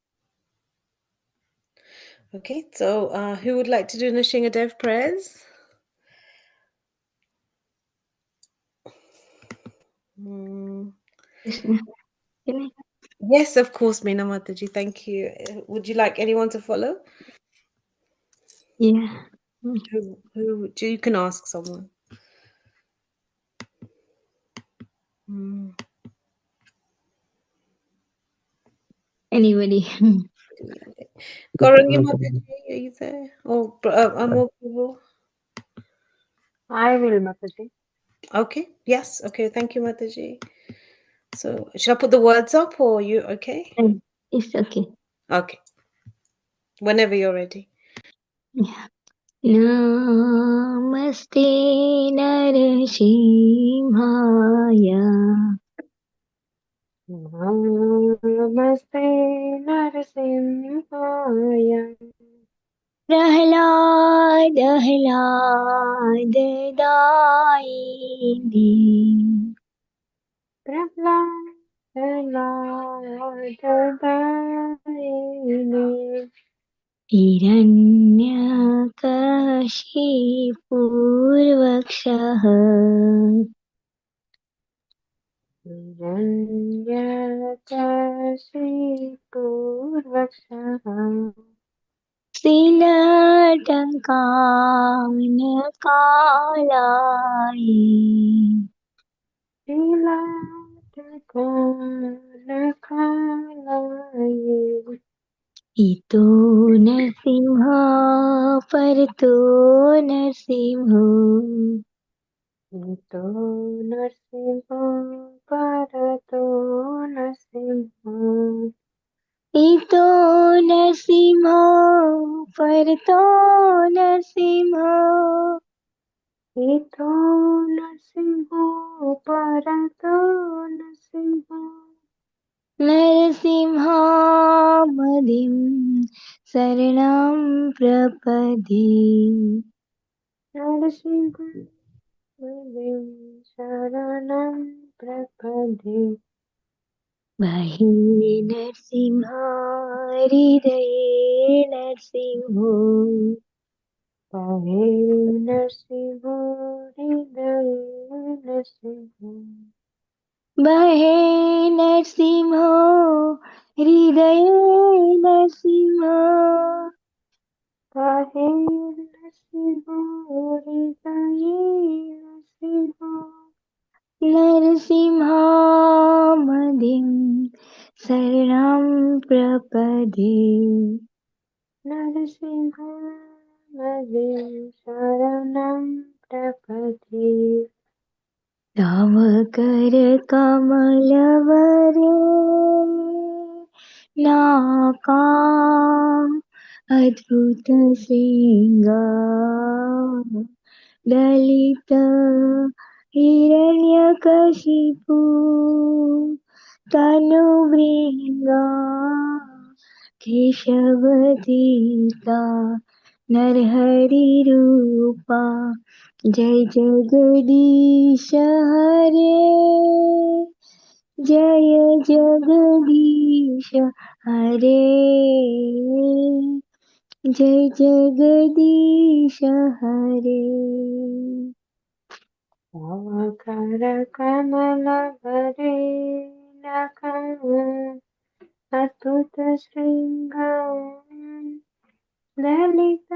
Okay, so who would like to do Nashingadev prayers? Krishna. Can I? Yes, of course, Meena Mataji. Thank you. Would you like anyone to follow? Yeah. Who you can ask someone. Anybody. Gaurangi Mataji, are you there? Oh, Amol Prabhu. I will, Mataji. Okay. Yes. Okay. Thank you, Mataji. So, should I put the words up, or you okay? It's okay. Okay. Whenever you're ready. Yeah. Namaste Narasimhaya. Namaste Narasimhaya. Prahlad Ahlad Daini. Prahlad हिरण्यकशिपूर्वक्षः Hiranyakashiपूर्वक्षः श्रीलटङ्कानकालायि Shilatakalaye इतो नरसिंह परतो नरसिंहो Ito Narsimha Parato Narsimha इतो नरसिंह परतो नरसिंहो Ito Narsimha Parato Narsimha नरसिंहामदिं शरणं प्रपदे Narasimha Mudin Sharanam Prapade महे नरसिंह हृदये नरसिंहो Pahe Narsimha Hridaye Narsimha महे नरसिंहो हृदये नरसिंहो Pahe Narsimha Hridaye Narsimha नरसिंहामदिं शरणं प्रपदे Narasimha Mudin Sharanam Prapade तव कर कमलवरे नाका अद्भुत श्रृंगा ललित हिरण्यकशिपु तनुभृङ्गा केशवतीता नरहरिरूपा जय जगदीश हरे जय जगदीश हरे जय जगदीश हरे कर कमल भरे अद्भुत श्रृंगार ललित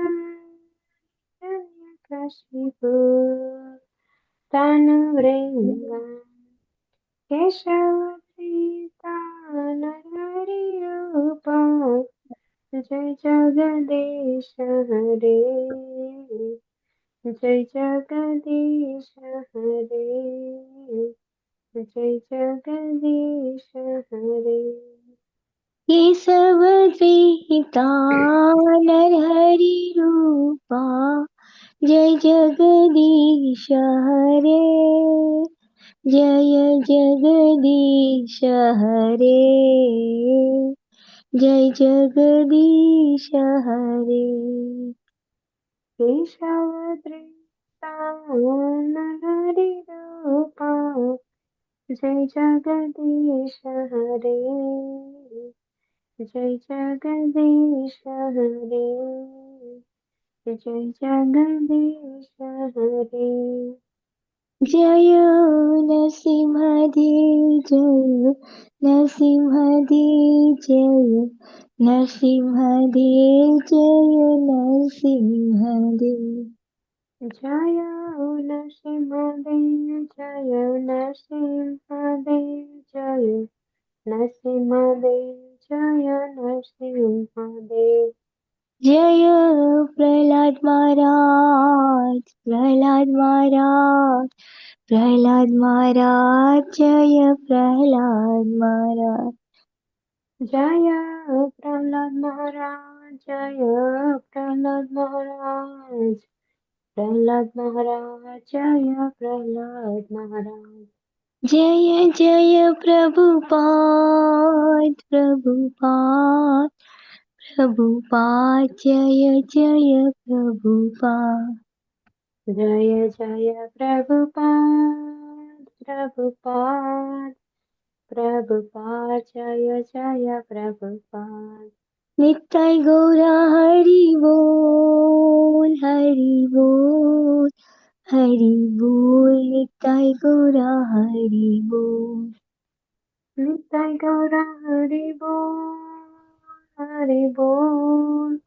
कशिपु तनुभृङ्गा केशवतीता नरहरिरूपा जय जगदीश हरे जय जगदीश हरे जय जगदीश हरे केशवद्रहिता नरहरिरूपा जय जगदीश हरे जय जगदीश हरे जय जगदीश हरे केशवधृता नरहरिरूपा जय जगदीश हरे जय जगदीश हरे जय जगदीश हरे जय नरसिंहदेव जय नरसिंहदेव जय नरसिंहदेव जय नरसिंहदेव जय नरसिंहदेव जय नरसिंहदेव जय नरसिंहदेव जय नरसिंहदेव जय प्रहलाद महाराज प्रहलाद महाराज प्रहलाद महाराज जय प्रहलाद महाराज जय प्रहलाद महाराज जय प्रहलाद महाराज प्रहलाद महाराज जय प्रहलाद महाराज जय जय प्रभुपाद प्रभुपाद प्रभुपाद जय जय प्रभुपाद जय जय प्रभुपाद प्रभुपाद प्रभुपाद जय जय प्रभुपाद नित्य गौरा हरि बोल हरि बोल हरि बोल नित्य गौरा हरि बोल नित्य गौरा हरि बोल हरि बोल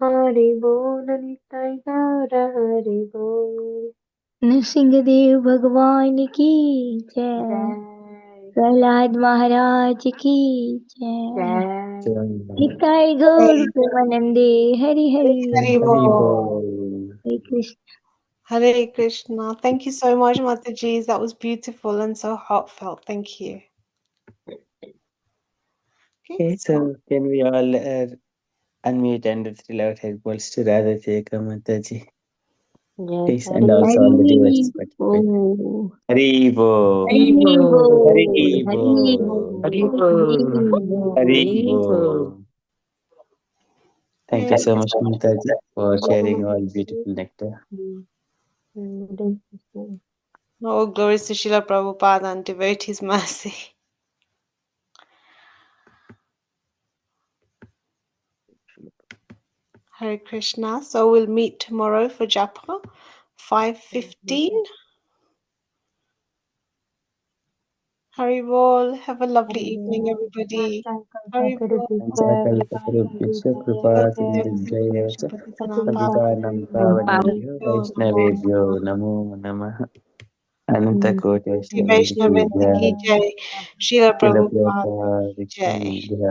हरि बोल नित्य गौरा हरि बोल नरसिंहदेव भगवान की जय जय प्रहलाद महाराज की जय जय नित्य गौर प्रेमानंदे हरि हरि हरि हरि बोल बोल हरे Krishna Hare Krishna. Thank you so much, Mataji. That was beautiful and so heartfelt. Thank you. Okay, so can we all unmute and thrill out his balls to Radha Cheka Mataji? Please, and also all the devotees Hari participate. बोल Hari Bo. Hari बोल Hari Hari Bo. बोल Hari Hari Bo. बोल Hari Bo. Thank you so much, Mataji, for sharing all beautiful nectar. All glories to Srila Prabhupada and devotees' mercy. Hare Krishna. So we'll meet tomorrow for Japa, 5:15. Hari Bol. Have a lovely evening, everybody. Hari Bol. Panchakalpatarubhyasya कृपासिन्धुभ्यैव च पतितानां पावनेभ्यो वैष्णवेभ्यो नमो नमः अनन्तकोटिवैष्णवेभ्यः Vaishnavendra ki jai. Srila Prabhupada शिलप्रेतादिकं jai.